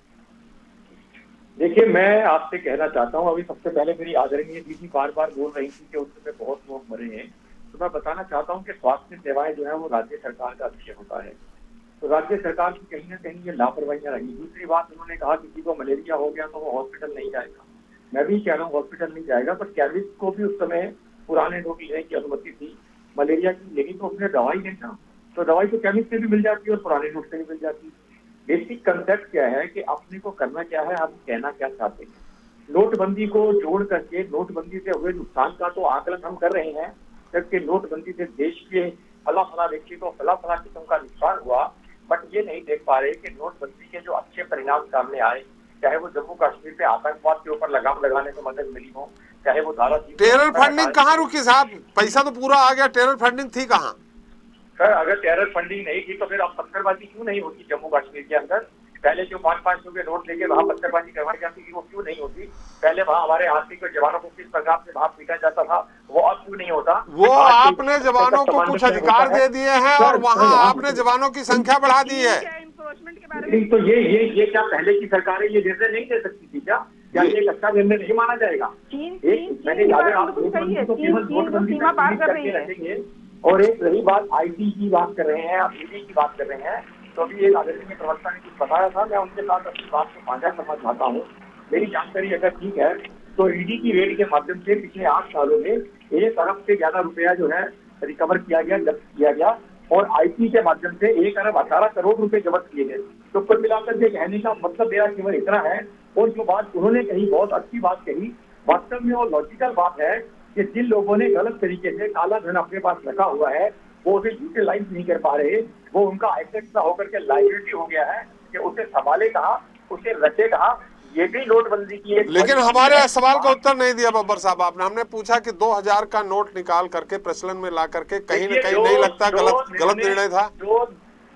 देखिए, मैं आपसे कहना चाहता हूँ, अभी सबसे पहले मेरी आदरणीय दीदी बार बार बोल रही थी कि उसमें बहुत लोग मरे हैं, तो मैं बताना चाहता हूँ कि स्वास्थ्य सेवाएं जो है वो राज्य सरकार का विषय होता है। तो राज्य सरकार की कहीं ना कहीं ये लापरवाहियां रही। दूसरी बात, उन्होंने कहा किसी को मलेरिया हो गया तो वो हॉस्पिटल नहीं जाएगा। मैं भी कह रहा हूँ हॉस्पिटल नहीं जाएगा, पर केमिस्ट को भी उस समय पुराने नोट लेने की अनुमति थी मलेरिया की, लेकिन तो उसने दवाई नहीं ना, तो दवाई तो केमिस्ट से भी मिल जाती है और पुराने नोट से भी मिल जाती है। बेसिक कंसेप्ट क्या है कि अपने को करना क्या है, हम कहना क्या चाहते हैं। नोटबंदी को जोड़ करके नोटबंदी से हुए नुकसान का तो आकलन हम कर रहे हैं, जबकि नोटबंदी से देश के फला फला व्यक्ति को फला फला किस्म का नुकसान हुआ, बट ये नहीं देख पा रहे कि नोटबंदी के जो अच्छे परिणाम सामने आए, चाहे वो जम्मू कश्मीर पे आतंकवाद के ऊपर लगाम लगाने में मदद मिली हो, चाहे वो धारा टेरर फंडिंग कहाँ रुकी साहब? पैसा तो पूरा आ गया, टेरर फंडिंग थी कहाँ? सर, अगर टेरर फंडिंग नहीं थी तो फिर अब पत्थरबाजी क्यों नहीं होती जम्मू कश्मीर के अंदर? पहले जो 500 के नोट लेके वहाँ पत्थरबाजी करवाई जाती थी वो क्यों नहीं होती? पहले वहाँ हमारे आर्थिक जवानों को किस प्रकार से वहाँ पीटा जाता था वो अब क्यों नहीं होता? वो आपने जवानों को कुछ अधिकार दे दिए हैं और वहाँ आपने जवानों की संख्या बढ़ा दी है। तो ये क्या पहले की सरकारें ये निर्णय नहीं ले सकती थी क्या? क्या ये एक अच्छा निर्णय नहीं माना जाएगा? और एक रही बात IT की बात कर रहे हैं, आप ED की बात कर रहे हैं, तो अभी एक आदरणीय प्रवक्ता ने कुछ बताया था, मैं उनके साथ अपनी बात को साझा करना चाहता हूँ। मेरी जानकारी अगर ठीक है तो ईडी की रेड के माध्यम से पिछले 8 सालों में 1 अरब से ज्यादा रुपया जो है रिकवर किया गया, जब्त किया गया, और आईटी के माध्यम से 1 अरब 18 करोड़ रुपए जब्त किए गए। तो कुल मिलाकर के कहने का मतलब मेरा केवल इतना है, और जो बात उन्होंने कही बहुत अच्छी बात कही, वास्तव में वो लॉजिकल बात है कि जिन लोगों ने गलत तरीके से काला धन अपने पास रखा हुआ है वो उसे यूटिलाइज नहीं कर पा रहे, वो उनका एसेट ना होकर के लायबिलिटी हो गया है कि उसे संभाले कहा, उसे रखे कहा। ये भी नोटबंदी की एक, लेकिन हमारे सवाल का उत्तर नहीं दिया बब्बर साहब आपने। हमने पूछा कि 2000 का नोट निकाल करके प्रचलन में ला करके कहीं न कहीं नहीं लगता गलत निर्णय था?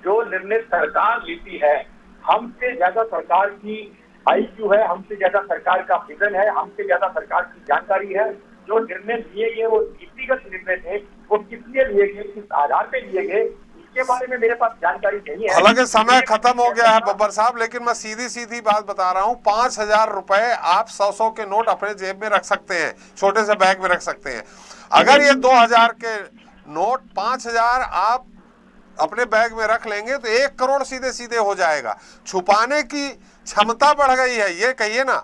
जो निर्णय सरकार लेती है, हमसे ज्यादा सरकार की IQ है, हमसे ज्यादा सरकार का विजन है, हमसे ज्यादा सरकार की जानकारी है। जो निर्णय लिए गए वो नीतिगत निर्णय थे, वो किस लिए लिए गए, किस आधार पे लिए गए, इसके बारे में मेरे पास जानकारी नहीं है। हालांकि समय खत्म हो गया है बब्बर साहब, लेकिन मैं सीधी बात बता रहा हूँ। 5000 रुपए आप 100 के नोट अपने जेब में रख सकते हैं, छोटे से बैग में रख सकते हैं। अगर ये 2000 के नोट 5000 आप अपने बैग में रख लेंगे तो 1 करोड़ सीधे हो जाएगा। छुपाने की क्षमता बढ़ गई है, ये कहिए ना।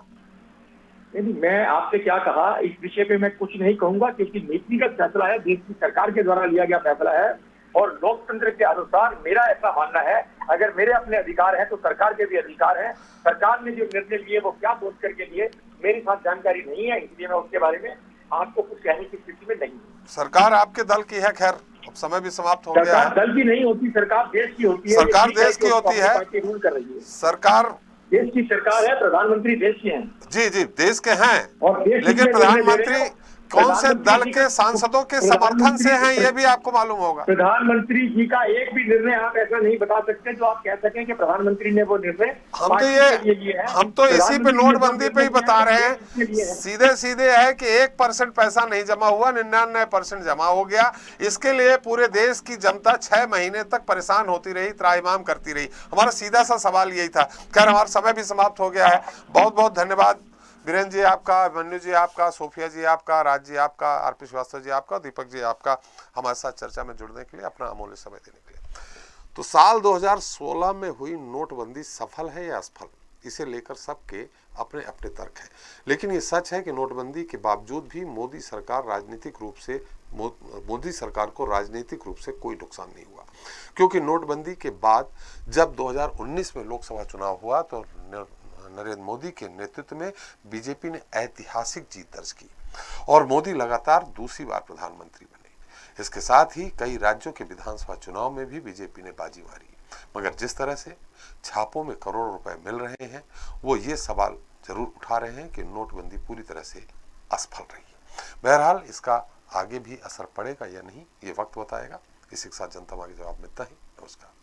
नहीं, मैं आपसे क्या कहा, इस विषय पे मैं कुछ नहीं कहूंगा, क्योंकि नीतिगत फैसला है, देश की सरकार के द्वारा लिया गया फैसला है, और लोकतंत्र के अनुसार मेरा ऐसा मानना है, अगर मेरे अपने अधिकार हैं तो सरकार के भी अधिकार हैं। सरकार ने जो निर्णय लिए वो क्या सोच करके लिए, मेरे साथ जानकारी नहीं है, इसलिए मैं उसके बारे में आपको कुछ कहने की स्थिति में नहीं। सरकार आपके दल की है, खैर अब समय भी समाप्त हो गया है। सरकार दल की नहीं होती, सरकार देश की होती है। सरकार देश की होती है, रूल कर रही है। सरकार देश की सरकार है, प्रधानमंत्री देश के हैं। जी देश के हैं, और लेकिन प्रधानमंत्री कौन से दल के सांसदों के समर्थन से हैं, ये भी आपको मालूम होगा। प्रधानमंत्री जी का एक भी निर्णय आप ऐसा नहीं बता सकते जो आप कह सकें कि प्रधानमंत्री ने वो निर्णय, हम तो इसी पे नोटबंदी पे ही बता रहे हैं। सीधे है कि 1% पैसा नहीं जमा हुआ, 99% जमा हो गया। इसके लिए पूरे देश की जनता 6 महीने तक परेशान होती रही, त्राहिमाम करती रही। हमारा सीधा सा सवाल यही था। खैर हमारा समय भी समाप्त हो गया है। बहुत धन्यवाद वीरेंद्र जी आपका, अभिमन्यु जी आपका, सोफिया जी आपका, राज जी आपका, आरपी श्रीवास्तव जी आपका, दीपक जी आपका, हमारे साथ चर्चा में जुड़ने के लिए, अपना अमूल्य समय देने के लिए। तो साल 2016 में हुई नोटबंदी सफल है या असफल, इसे लेकर सबके अपने अपने तर्क हैं। लेकिन ये सच है कि नोटबंदी के बावजूद भी मोदी सरकार को राजनीतिक रूप से कोई नुकसान नहीं हुआ, क्योंकि नोटबंदी के बाद जब 2019 में लोकसभा चुनाव हुआ तो नरेंद्र मोदी के नेतृत्व में बीजेपी ने ऐतिहासिक जीत दर्ज की और मोदी लगातार दूसरी बार प्रधानमंत्री बने। इसके साथ ही कई राज्यों के विधानसभा चुनाव में भी बीजेपी ने बाजी मारी। मगर जिस तरह से छापों में करोड़ों रुपए मिल रहे हैं, वो ये सवाल जरूर उठा रहे हैं कि नोटबंदी पूरी तरह से असफल रही। बहरहाल इसका आगे भी असर पड़ेगा या नहीं, ये वक्त बताएगा। इसी के साथ जनता मांगे जवाब मिलता है। नमस्कार।